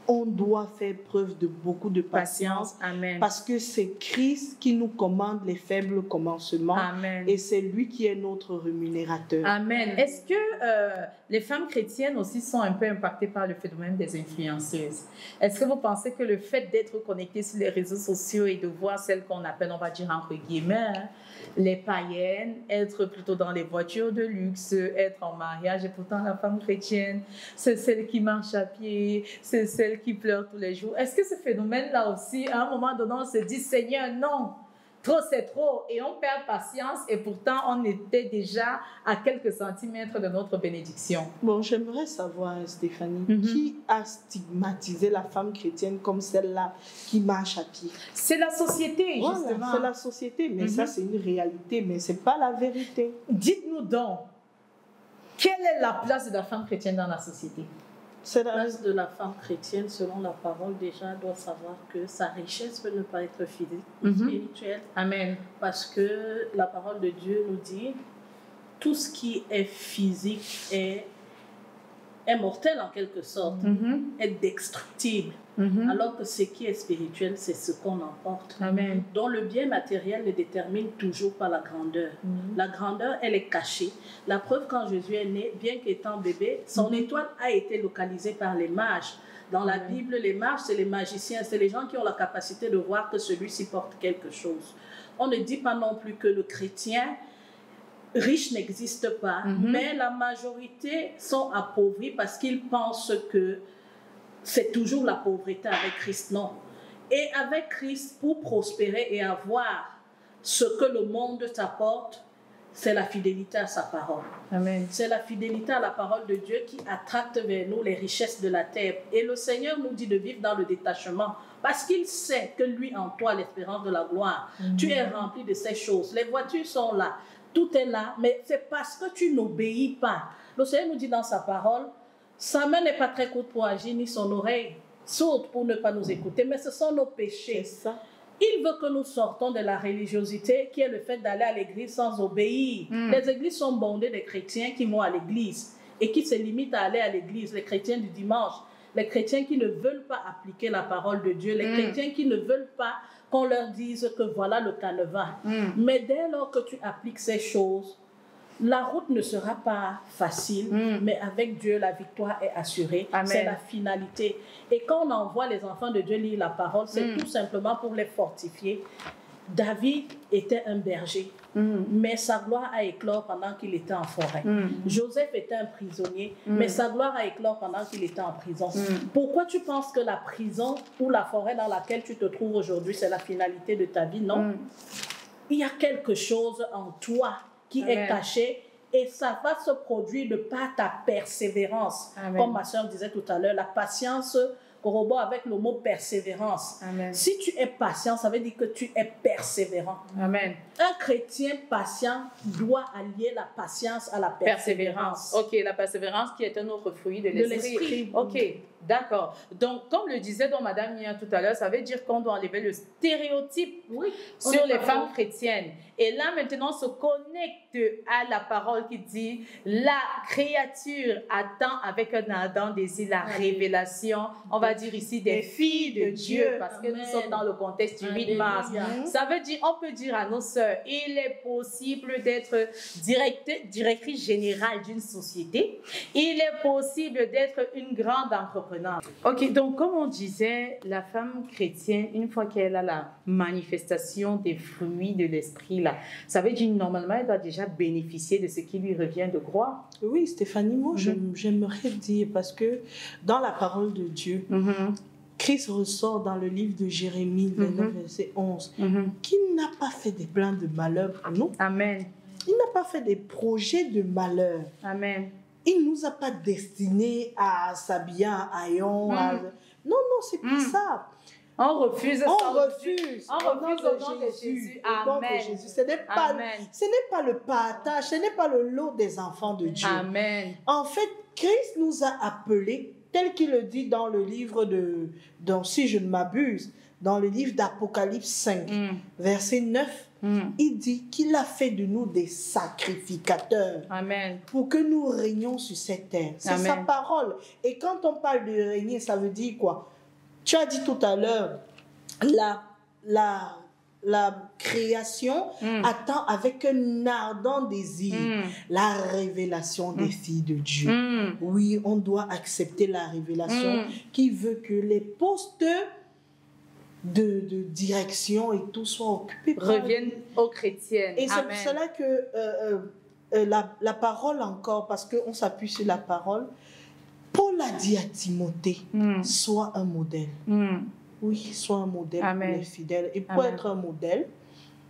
on doit faire preuve de beaucoup de patience. Amen. Parce que c'est Christ qui nous commande les faibles commencements. Amen. Et c'est lui qui est notre rémunérateur. Amen. Est-ce que les femmes chrétiennes aussi sont un peu impactées par le phénomène des influenceuses? Est-ce que vous pensez que le fait d'être connecté sur les réseaux sociaux et de voir celles qu'on appelle, on va dire entre guillemets, les païennes, être plutôt dans les voitures de luxe, être en mariage, et pourtant la femme chrétienne, c'est celle qui marche à pied, c'est celle qui pleure tous les jours. Est-ce que ce phénomène-là aussi, à un moment donné, on se dit, Seigneur, non, trop c'est trop, et on perd patience, et pourtant on était déjà à quelques centimètres de notre bénédiction? Bon, j'aimerais savoir, Stéphanie, qui a stigmatisé la femme chrétienne comme celle-là qui marche à pied? C'est la société, voilà, justement. C'est la société, mais ça c'est une réalité, mais ce n'est pas la vérité. Dites-nous donc, quelle est la place de la femme chrétienne dans la société? La place de la femme chrétienne, selon la parole, déjà, doit savoir que sa richesse peut ne pas être physique, spirituelle. Amen. Parce que la parole de Dieu nous dit, tout ce qui est physique est mortel en quelque sorte, est destructible. Alors que ce qui est spirituel, c'est ce qu'on emporte. Amen. Donc le bien matériel ne détermine toujours pas la grandeur. La grandeur, elle est cachée. La preuve, quand Jésus est né, bien qu'étant bébé, son étoile a été localisée par les mages. Dans la Bible, les mages, c'est les magiciens, c'est les gens qui ont la capacité de voir que celui-ci porte quelque chose. On ne dit pas non plus que le chrétien riche n'existe pas, mais la majorité sont appauvris parce qu'ils pensent que c'est toujours la pauvreté avec Christ. Non. Et avec Christ, pour prospérer et avoir ce que le monde t'apporte, c'est la fidélité à sa parole. Amen. C'est la fidélité à la parole de Dieu qui attracte vers nous les richesses de la terre. Et le Seigneur nous dit de vivre dans le détachement parce qu'il sait que lui en toi, l'espérance de la gloire, tu es rempli de ces choses. Les voitures sont là, tout est là, mais c'est parce que tu n'obéis pas. Le Seigneur nous dit dans sa parole, sa main n'est pas très courte pour agir, ni son oreille sourde pour ne pas nous écouter, mais ce sont nos péchés. C'est ça. Il veut que nous sortons de la religiosité qui est le fait d'aller à l'église sans obéir. Les églises sont bondées de chrétiens qui vont à l'église et qui se limitent à aller à l'église, les chrétiens du dimanche, les chrétiens qui ne veulent pas appliquer la parole de Dieu, les chrétiens qui ne veulent pas qu'on leur dise que voilà le canevas. Mais dès lors que tu appliques ces choses, la route ne sera pas facile, mais avec Dieu, la victoire est assurée. C'est la finalité. Et quand on envoie les enfants de Dieu lire la parole, c'est tout simplement pour les fortifier. David était un berger, mais sa gloire a éclore pendant qu'il était en forêt. Joseph était un prisonnier, mais sa gloire a éclore pendant qu'il était en prison. Pourquoi tu penses que la prison ou la forêt dans laquelle tu te trouves aujourd'hui, c'est la finalité de ta vie? Non. Il y a quelque chose en toi qui est caché et ça va se produire de par ta persévérance. Comme ma soeur disait tout à l'heure, la patience corrobore avec le mot persévérance. Si tu es patient, ça veut dire que tu es persévérant. Un chrétien patient doit allier la patience à la persévérance. Ok, la persévérance qui est un autre fruit de l'esprit. Ok, d'accord. Donc, comme le disait donc Madame Nia tout à l'heure, ça veut dire qu'on doit enlever le stéréotype sur les femmes chrétiennes. Et là, maintenant, on se connecte à la parole qui dit la créature attend avec un ardent désir la révélation, on va dire ici des filles de Dieu, parce que nous sommes dans le contexte du 8 mars. Ça veut dire, on peut dire à nos sœurs, il est possible d'être directrice générale d'une société, il est possible d'être une grande entrepreneur. Ok, donc comme on disait, la femme chrétienne, une fois qu'elle a la manifestation des fruits de l'esprit, là, ça veut dire normalement elle doit déjà bénéficier de ce qui lui revient de gloire. Oui, Stéphanie, moi j'aimerais dire, parce que dans la parole de Dieu, Christ ressort dans le livre de Jérémie, 29, verset 11, qui n'a pas fait des plans de malheur pour nous. Amen. Il n'a pas fait des projets de malheur. Amen. Il ne nous a pas destinés à s'habiller en haillons. Non, c'est pas ça. On refuse. On refuse au nom de Jésus. Amen. Ce n'est pas le partage, ce n'est pas le lot des enfants de Dieu. Amen. En fait, Christ nous a appelés, tel qu'il le dit dans le livre si je ne m'abuse, dans le livre d'Apocalypse 5, verset 9, il dit qu'il a fait de nous des sacrificateurs. Amen. Pour que nous régnions sur cette terre. C'est sa parole. Et quand on parle de régner, ça veut dire quoi? Tu as dit tout à l'heure, la création attend avec un ardent désir la révélation des filles de Dieu. Oui, on doit accepter la révélation qui veut que les postes de direction et tout soient occupés reviennent aux chrétiennes. Et c'est pour cela que la parole encore, parce qu'on s'appuie sur la parole, Paul a dit à Timothée, sois un modèle. Oui, sois un modèle pour les fidèles. Et pour être un modèle,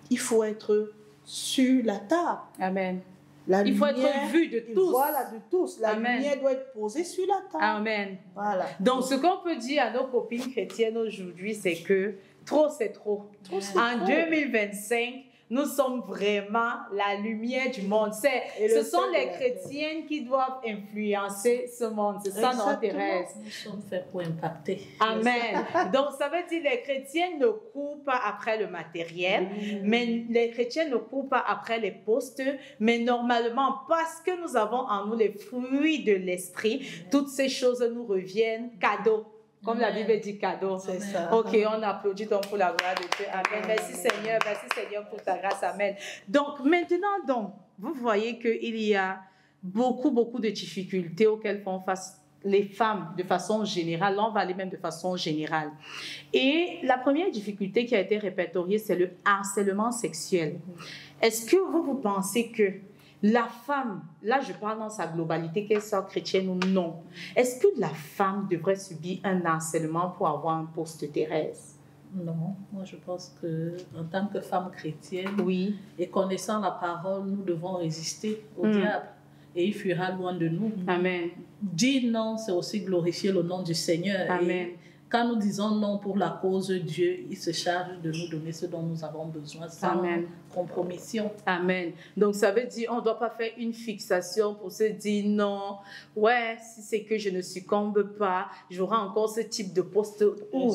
il faut être sur la table. Amen. Il faut être vu de tous. Voilà, de tous. La lumière doit être posée sur la table. Amen. Voilà. Donc, ce qu'on peut dire à nos copines chrétiennes aujourd'hui, c'est que trop, c'est trop. En 2025, nous sommes vraiment la lumière du monde. Ce sont les chrétiennes qui doivent influencer ce monde. C'est ça notre Thérèse. Nous sommes faits pour impacter. Amen. Donc, ça veut dire que les chrétiennes ne courent pas après le matériel, mais les chrétiennes ne courent pas après les postes, mais normalement, parce que nous avons en nous les fruits de l'esprit, toutes ces choses nous reviennent cadeaux. Comme la Bible dit cadeau. C'est ça. Ok, on applaudit donc pour la gloire de Dieu. Amen. Merci Seigneur pour ta grâce. Amen. Donc maintenant, vous voyez qu'il y a beaucoup de difficultés auxquelles font face les femmes de façon générale. Là, on va aller même de façon générale. Et la première difficulté qui a été répertoriée, c'est le harcèlement sexuel. Est-ce que vous pensez que la femme, là je parle dans sa globalité, qu'elle soit chrétienne ou non, est-ce que la femme devrait subir un harcèlement pour avoir un poste Thérèse? Non, moi je pense qu'en tant que femme chrétienne, et connaissant la parole, nous devons résister au diable et il fuira loin de nous. Amen. Dire non, c'est aussi glorifier le nom du Seigneur. Amen. Et quand nous disons non pour la cause de Dieu, il se charge de nous donner ce dont nous avons besoin sans compromission. Amen. Donc, ça veut dire on ne doit pas faire une fixation pour se dire non, ouais, si c'est que je ne succombe pas, j'aurai encore ce type de poste.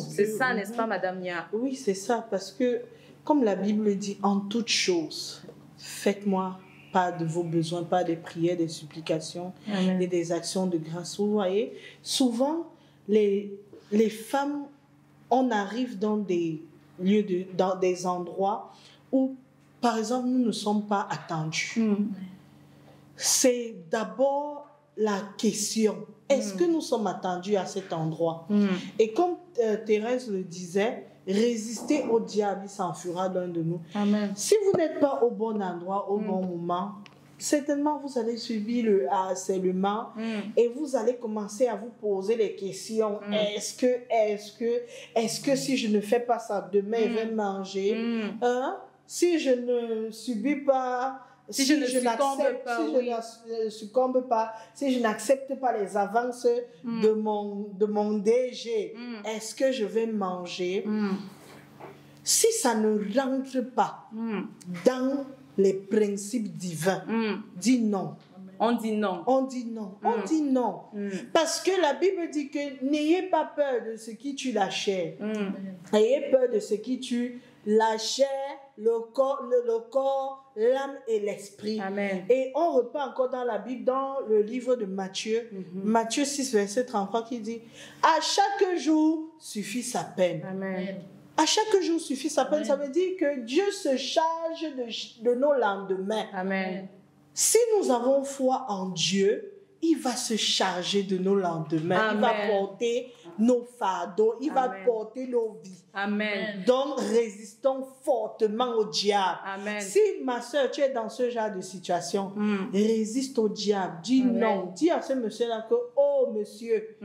C'est ça, n'est-ce pas, Madame Nia? Oui, c'est ça, parce que, comme la Bible dit, en toutes choses, faites-moi pas de vos besoins, pas des prières, des supplications et des actions de grâce. Vous voyez, souvent, les femmes, on arrive dans des lieux, dans des endroits où, par exemple, nous ne sommes pas attendus. C'est d'abord la question, est-ce que nous sommes attendus à cet endroit? Et comme Thérèse le disait, résister au diable, il s'enfuira d'un de nous. Amen. Si vous n'êtes pas au bon endroit, au bon moment, certainement vous allez subir le harcèlement et vous allez commencer à vous poser les questions. Est-ce que si je ne fais pas ça, demain il va manger? Si je ne subis pas... Si je ne succombe pas, si je n'accepte pas les avances de mon DG, est-ce que je vais manger? Si ça ne rentre pas dans les principes divins, dis non. On dit non. On dit non. On dit non. Parce que la Bible dit que n'ayez pas peur de ce qui tue la chair. Ayez peur de ce qui tue la chair, le corps, l'âme et l'esprit. Amen. Et on repart encore dans la Bible, dans le livre de Matthieu, Matthieu 6, verset 33, qui dit « À chaque jour suffit sa peine. » Amen. À chaque jour suffit sa peine. Ça veut dire que Dieu se charge de nos lendemains. Amen. Si nous avons foi en Dieu, il va se charger de nos lendemains. Amen. Il va porter nos fardeaux. Il va porter nos vies. Amen. Donc, résistons fortement au diable. Amen. Si, ma soeur, tu es dans ce genre de situation, résiste au diable. Dis non. Dis à ce monsieur-là que, oh, monsieur,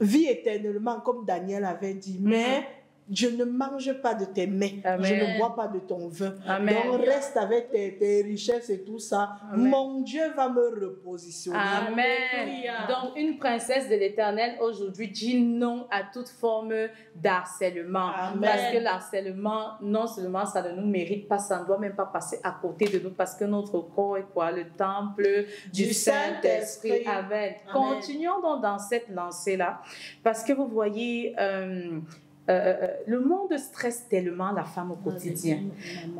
vis éternellement, comme Daniel avait dit, mais je ne mange pas de tes mets, je ne bois pas de ton vin. Amen. Donc reste avec tes richesses et tout ça. Amen. Mon Dieu va me repositionner. Amen. Donc une princesse de l'Éternel aujourd'hui dit non à toute forme d'harcèlement. Parce que l'harcèlement, non seulement ça ne nous mérite pas, ça ne doit même pas passer à côté de nous parce que notre corps est quoi? Le temple du Saint-Esprit. Amen. Continuons donc dans cette lancée-là parce que vous voyez... le monde stresse tellement la femme au quotidien.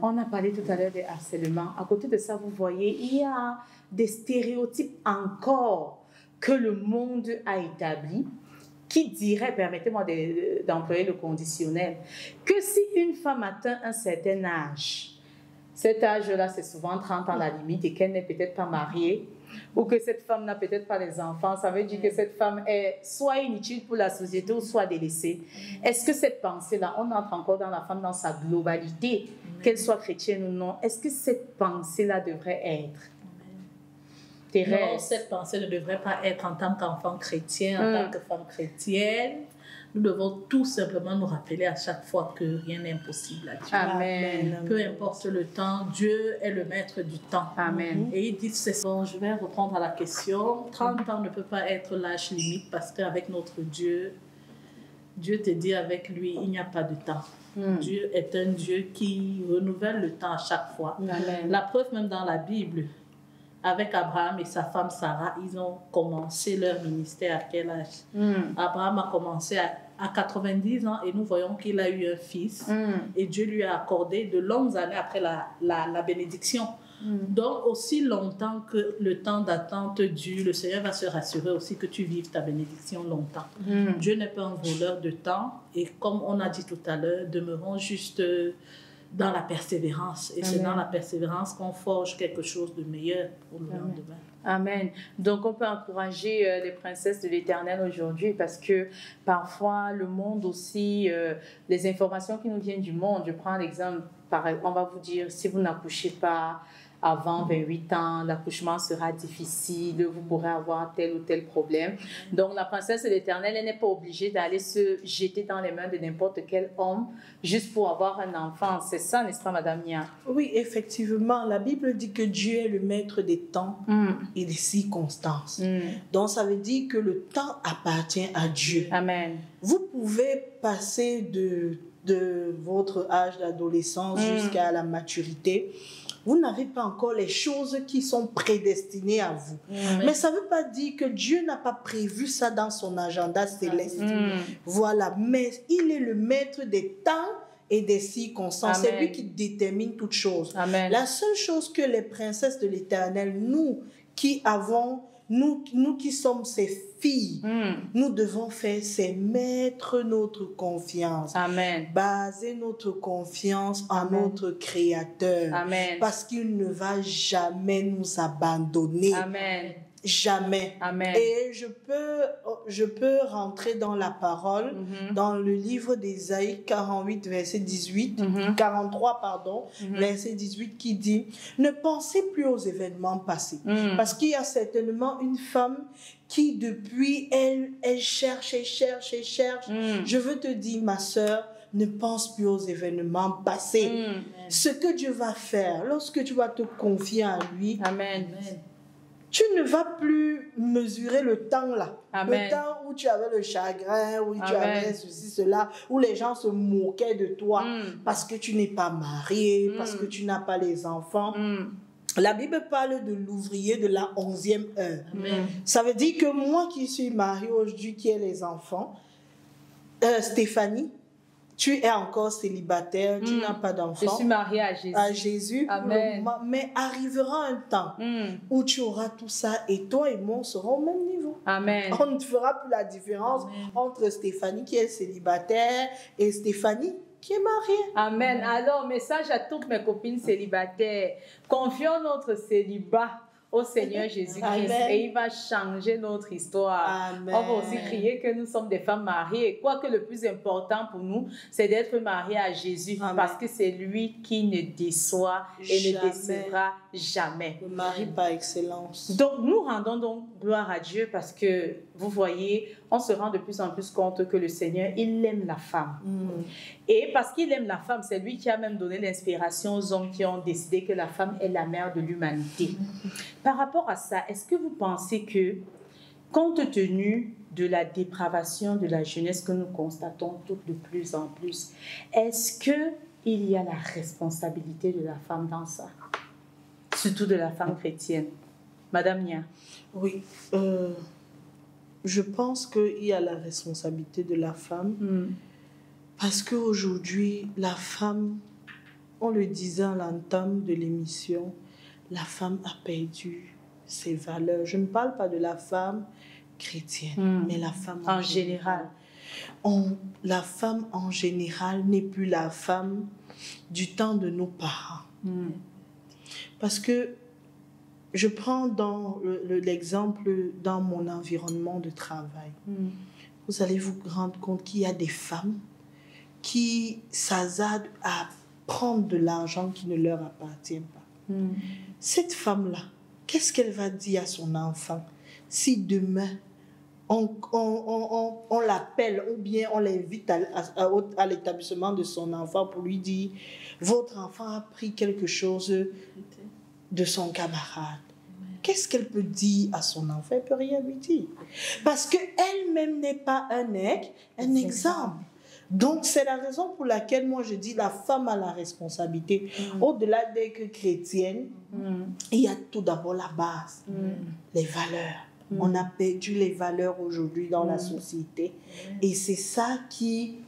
On a parlé tout à l'heure des harcèlements. À côté de ça, vous voyez, il y a des stéréotypes encore que le monde a établis qui dirait, permettez-moi d'employer le conditionnel, que si une femme atteint un certain âge, cet âge-là, c'est souvent 30 ans la limite et qu'elle n'est peut-être pas mariée, ou que cette femme n'a peut-être pas les enfants, ça veut dire que cette femme est soit inutile pour la société ou soit délaissée. Est-ce que cette pensée-là, on entre encore dans la femme dans sa globalité, qu'elle soit chrétienne ou non, est-ce que cette pensée-là devrait être? Thérèse? Non, cette pensée ne devrait pas être en tant qu'enfant chrétien, en tant que femme chrétienne. Nous devons tout simplement nous rappeler à chaque fois que rien n'est impossible à Dieu. Amen. Peu importe le temps, Dieu est le maître du temps. Amen. Et il dit, c'est bon, je vais répondre à la question. 30 ans ne peut pas être l'âge limite parce qu'avec notre Dieu, Dieu te dit avec lui, il n'y a pas de temps. Dieu est un Dieu qui renouvelle le temps à chaque fois. Amen. La preuve même dans la Bible, avec Abraham et sa femme Sarah, ils ont commencé leur ministère à quel âge? Abraham a commencé à 90 ans et nous voyons qu'il a eu un fils et Dieu lui a accordé de longues années après la bénédiction. Donc, aussi longtemps que le temps d'attente dure, le Seigneur va se rassurer aussi que tu vives ta bénédiction longtemps. Dieu n'est pas un voleur de temps et comme on a dit tout à l'heure, demeurons juste dans la persévérance. Et c'est dans la persévérance qu'on forge quelque chose de meilleur pour le lendemain. Amen. Donc, on peut encourager les princesses de l'Éternel aujourd'hui parce que parfois, le monde aussi, les informations qui nous viennent du monde, je prends l'exemple, on va vous dire, si vous n'accouchez pas avant 28 ans, l'accouchement sera difficile, vous pourrez avoir tel ou tel problème. Donc, la princesse de l'Éternel, elle n'est pas obligée d'aller se jeter dans les mains de n'importe quel homme juste pour avoir un enfant. C'est ça, n'est-ce pas, Madame Nia? Oui, effectivement, la Bible dit que Dieu est le maître des temps et des circonstances. Donc, ça veut dire que le temps appartient à Dieu. Amen. Vous pouvez passer de votre âge d'adolescence jusqu'à la maturité. Vous n'avez pas encore les choses qui sont prédestinées à vous. Mais ça ne veut pas dire que Dieu n'a pas prévu ça dans son agenda céleste. Voilà, mais il est le maître des temps et des circonstances. C'est lui qui détermine toutes choses. Amen. La seule chose que les princesses de l'Éternel, nous qui sommes ses filles, nous devons faire, c'est mettre notre confiance. Amen. Baser notre confiance en notre Créateur. Amen. Parce qu'il ne va jamais nous abandonner. Amen. Jamais. Amen. Et je peux rentrer dans la parole, dans le livre d'Ésaïe 48, verset 18, 43, pardon, verset 18, qui dit « Ne pensez plus aux événements passés. Parce qu'il y a certainement une femme qui, depuis, elle cherche et cherche et cherche. Je veux te dire, ma sœur, ne pense plus aux événements passés. Ce que Dieu va faire, lorsque tu vas te confier à lui, Amen. Tu ne vas plus mesurer le temps là. Amen. Le temps où tu avais le chagrin, où tu avais ceci, cela, où les gens se moquaient de toi parce que tu n'es pas marié, parce que tu n'as pas les enfants. La Bible parle de l'ouvrier de la 11e heure. Ça veut dire que moi qui suis mariée aujourd'hui, qui ai les enfants, Stéphanie, tu es encore célibataire, tu n'as pas d'enfant. Je suis mariée à Jésus. À Jésus. Amen. Mais arrivera un temps où tu auras tout ça et toi et moi, on sera au même niveau. Amen. On ne fera plus la différence entre Stéphanie qui est célibataire et Stéphanie qui est mariée. Amen. Alors, message à toutes mes copines célibataires. Confions notre célibat au Seigneur Jésus-Christ et il va changer notre histoire. Amen. On va aussi crier que nous sommes des femmes mariées. Quoique le plus important pour nous, c'est d'être mariées à Jésus. Amen. Parce que c'est lui qui ne déçoit et ne décevra jamais. Le mari par excellence. Donc, nous rendons donc gloire à Dieu parce que, vous voyez, on se rend de plus en plus compte que le Seigneur, il aime la femme. Et parce qu'il aime la femme, c'est lui qui a même donné l'inspiration aux hommes qui ont décidé que la femme est la mère de l'humanité. Par rapport à ça, est-ce que vous pensez que, compte tenu de la dépravation de la jeunesse que nous constatons toutes de plus en plus, est-ce qu'il y a la responsabilité de la femme dans ça? Surtout de la femme chrétienne. Madame Nia. Oui, je pense qu'il y a la responsabilité de la femme parce qu'aujourd'hui, la femme, on le disait à l'entame de l'émission, la femme a perdu ses valeurs. Je ne parle pas de la femme chrétienne, mais la femme en général. La femme en général n'est plus la femme du temps de nos parents. Parce que je prends l'exemple dans mon environnement de travail. Vous allez vous rendre compte qu'il y a des femmes qui s'hasardent à prendre de l'argent qui ne leur appartient pas. Cette femme-là, qu'est-ce qu'elle va dire à son enfant si demain on l'appelle ou bien on l'invite à l'établissement de son enfant pour lui dire « Votre enfant a pris quelque chose de son camarade. » Qu'est-ce qu'elle peut dire à son enfant? Elle ne peut rien lui dire. Parce qu'elle-même n'est pas un exemple. Donc, c'est la raison pour laquelle moi je dis la femme a la responsabilité. Au-delà d'être chrétienne, il y a tout d'abord la base, les valeurs. On a perdu les valeurs aujourd'hui dans la société. Et c'est ça qui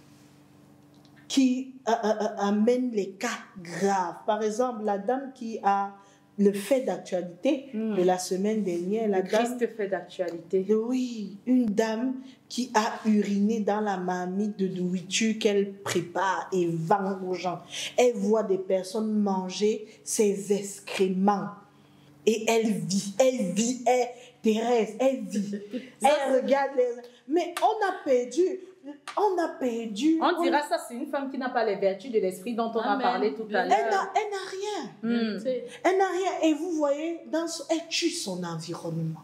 amène les cas graves. Par exemple, la dame qui a le fait d'actualité de la semaine dernière. Le triste fait d'actualité. Oui, une dame qui a uriné dans la marmite de nourriture qu'elle prépare et vend aux gens. Elle voit des personnes manger ses excréments. Et elle vit, Thérèse, elle vit. Elle regarde les... Mais on a perdu... on a perdu. On dira ça, c'est une femme qui n'a pas les vertus de l'esprit dont on a parlé tout à l'heure. Elle n'a rien. Elle n'a rien. Et vous voyez, elle tue son environnement.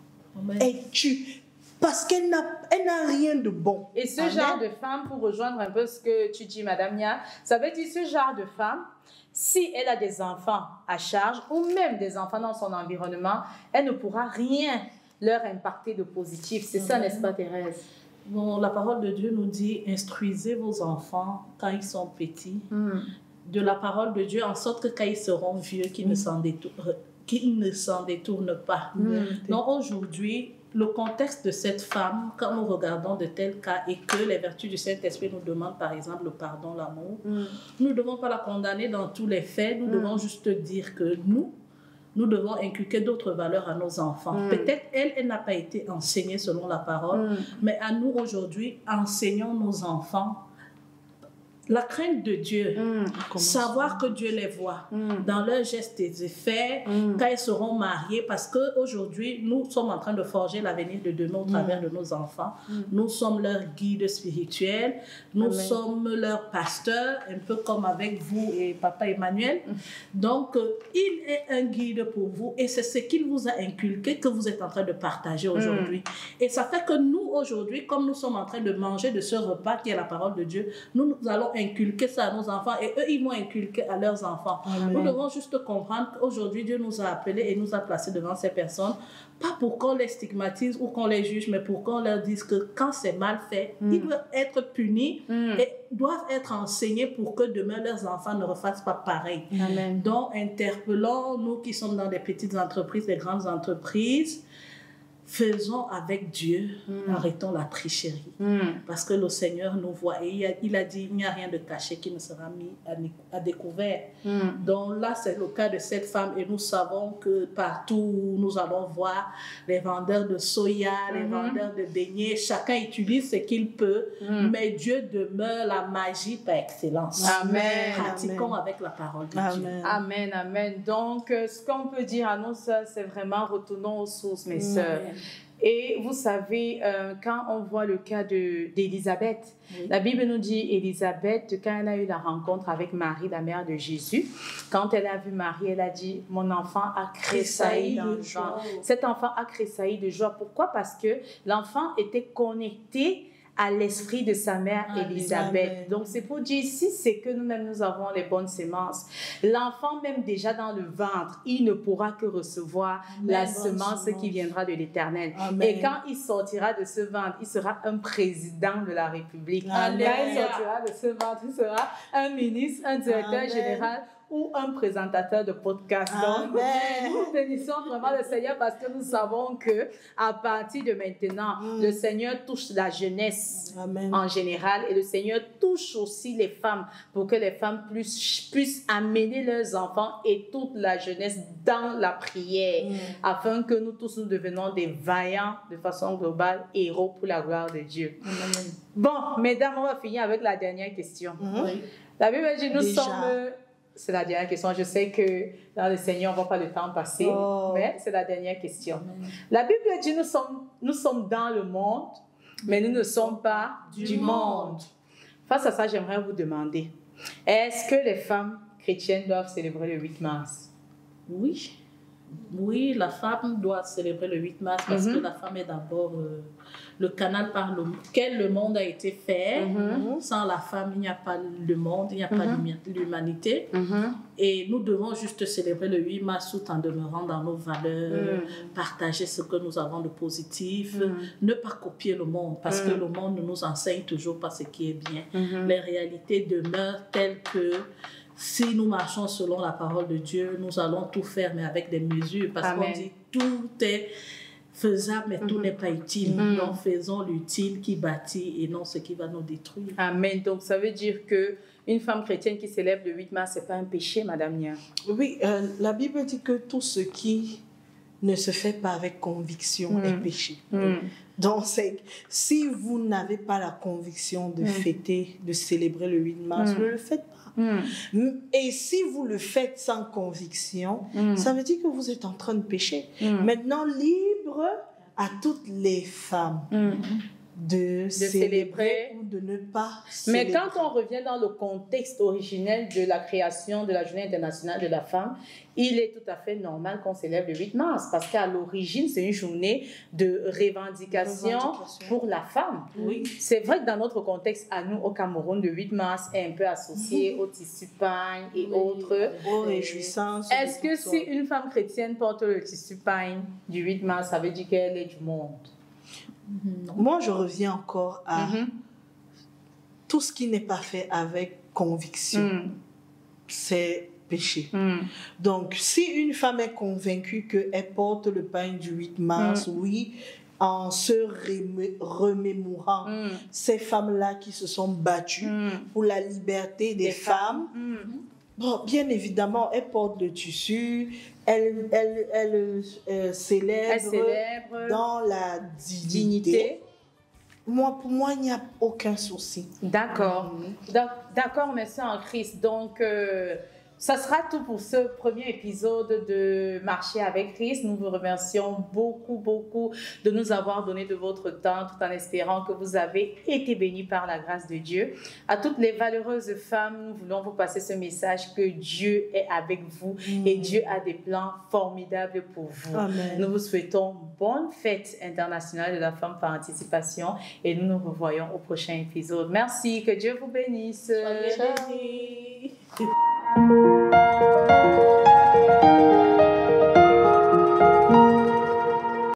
Elle tue. Parce qu'elle n'a rien de bon. Et ce genre de femme, pour rejoindre un peu ce que tu dis, Madame Nia, ça veut dire ce genre de femme, si elle a des enfants à charge ou même des enfants dans son environnement, elle ne pourra rien leur impacter de positif. C'est ça, n'est-ce pas, Thérèse? Bon, la parole de Dieu nous dit, instruisez vos enfants quand ils sont petits, de la parole de Dieu, en sorte que quand ils seront vieux, qu'ils ne s'en détournent pas. Donc aujourd'hui, le contexte de cette femme, quand nous regardons de tels cas et que les vertus du Saint-Esprit nous demandent par exemple le pardon, l'amour, nous ne devons pas la condamner dans tous les faits, nous devons juste dire que nous devons inculquer d'autres valeurs à nos enfants. Peut-être elle n'a pas été enseignée selon la parole, mais à nous aujourd'hui, enseignons nos enfants la crainte de Dieu, savoir que Dieu les voit dans leurs gestes et effets, quand ils seront mariés, parce qu'aujourd'hui, nous sommes en train de forger l'avenir de demain au travers de nos enfants. Nous sommes leurs guides spirituels, nous sommes leurs pasteurs, un peu comme avec vous et Papa Emmanuel. Donc, il est un guide pour vous et c'est ce qu'il vous a inculqué que vous êtes en train de partager aujourd'hui. Et ça fait que nous, aujourd'hui, comme nous sommes en train de manger de ce repas qui est la parole de Dieu, nous allons inculquer ça à nos enfants et eux, ils vont inculquer à leurs enfants. Nous devons juste comprendre qu'aujourd'hui, Dieu nous a appelés et nous a placés devant ces personnes, pas pour qu'on les stigmatise ou qu'on les juge, mais pour qu'on leur dise que quand c'est mal fait, ils doivent être punis et doivent être enseignés pour que demain, leurs enfants ne refassent pas pareil. Donc, interpellons, nous qui sommes dans des petites entreprises, des grandes entreprises, faisons avec Dieu, arrêtons la tricherie. Parce que le Seigneur nous voit et il a dit, il n'y a rien de caché qui ne sera mis à découvert. Donc là, c'est le cas de cette femme et nous savons que partout où nous allons voir les vendeurs de soya, les vendeurs de beignets, chacun utilise ce qu'il peut, mais Dieu demeure la magie par excellence. Amen. Pratiquons avec la parole de Dieu. Amen, amen. Donc, ce qu'on peut dire à nous, c'est vraiment retournons aux sources, mes sœurs. Et vous savez, quand on voit le cas d'Élisabeth, la Bible nous dit, Élisabeth, quand elle a eu la rencontre avec Marie, la mère de Jésus, quand elle a vu Marie, elle a dit, mon enfant a tressailli de joie. Cet enfant a tressailli de joie. Pourquoi? Parce que l'enfant était connecté à l'esprit de sa mère Élisabeth. Donc, c'est pour dire, si c'est que nous-mêmes, nous avons les bonnes semences, l'enfant, même déjà dans le ventre, il ne pourra que recevoir la semence qui viendra de l'Éternel. Et quand il sortira de ce ventre, il sera un président de la République. Quand il sortira de ce ventre, il sera un ministre, un directeur général ou un présentateur de podcast. Donc, nous bénissons vraiment le Seigneur parce que nous savons que à partir de maintenant, le Seigneur touche la jeunesse en général et le Seigneur touche aussi les femmes pour que les femmes puissent amener leurs enfants et toute la jeunesse dans la prière afin que nous tous nous devenons des vaillants de façon globale, héros pour la gloire de Dieu. Bon, mesdames, on va finir avec la dernière question. La Bible dit, nous sommes... C'est la dernière question. Je sais que dans le Seigneur, on ne voit pas le temps passer, mais c'est la dernière question. La Bible dit, nous sommes dans le monde, mais nous ne sommes pas du monde. Face à ça, j'aimerais vous demander, est-ce que les femmes chrétiennes doivent célébrer le 8 mars? Oui. Oui, la femme doit célébrer le 8 mars parce que la femme est d'abord le canal par lequel le monde a été fait. Sans la femme, il n'y a pas le monde, il n'y a pas l'humanité. Et nous devons juste célébrer le 8 mars tout en demeurant dans nos valeurs, partager ce que nous avons de positif, ne pas copier le monde parce que le monde ne nous enseigne toujours pas ce qui est bien. Les réalités demeurent telles que si nous marchons selon la parole de Dieu, nous allons tout faire, mais avec des mesures. Parce qu'on dit tout est faisable, mais tout n'est pas utile. Donc, faisons l'utile qui bâtit et non ce qui va nous détruire. Amen. Donc, ça veut dire qu'une femme chrétienne qui célèbre le 8 mars, ce n'est pas un péché, Madame Nia? Oui, la Bible dit que tout ce qui ne se fait pas avec conviction est péché. Donc, si vous n'avez pas la conviction de fêter, de célébrer le 8 mars, ne le faites pas. Et si vous le faites sans conviction, ça veut dire que vous êtes en train de pécher. Maintenant, libre à toutes les femmes de célébrer ou de ne pas célébrer. Mais quand on revient dans le contexte originel de la création de la Journée internationale de la femme, il est tout à fait normal qu'on célèbre le 8 mars parce qu'à l'origine, c'est une journée de revendication pour la femme. Oui. C'est vrai que dans notre contexte, à nous, au Cameroun, le 8 mars est un peu associé au tissu pagne et autres. Aux réjouissances. Est-ce que si une femme chrétienne porte le tissu pagne du 8 mars, ça veut dire qu'elle est du monde? Moi, je reviens encore à tout ce qui n'est pas fait avec conviction. C'est péché. Donc, si une femme est convaincue qu'elle porte le pagne du 8 mars, oui, en se remémorant ces femmes-là qui se sont battues pour la liberté des femmes, bon, bien évidemment, elle porte le tissu, elle célèbre dans la dignité. Pour moi, il n'y a aucun souci. D'accord. D'accord, merci en Christ. Donc, ça sera tout pour ce premier épisode de Marcher avec Christ. Nous vous remercions beaucoup, beaucoup de nous avoir donné de votre temps, tout en espérant que vous avez été bénis par la grâce de Dieu. À toutes les valeureuses femmes, nous voulons vous passer ce message que Dieu est avec vous et Dieu a des plans formidables pour vous. Amen. Nous vous souhaitons bonne fête internationale de la femme par anticipation et nous nous revoyons au prochain épisode. Merci, que Dieu vous bénisse. Soyez bénis.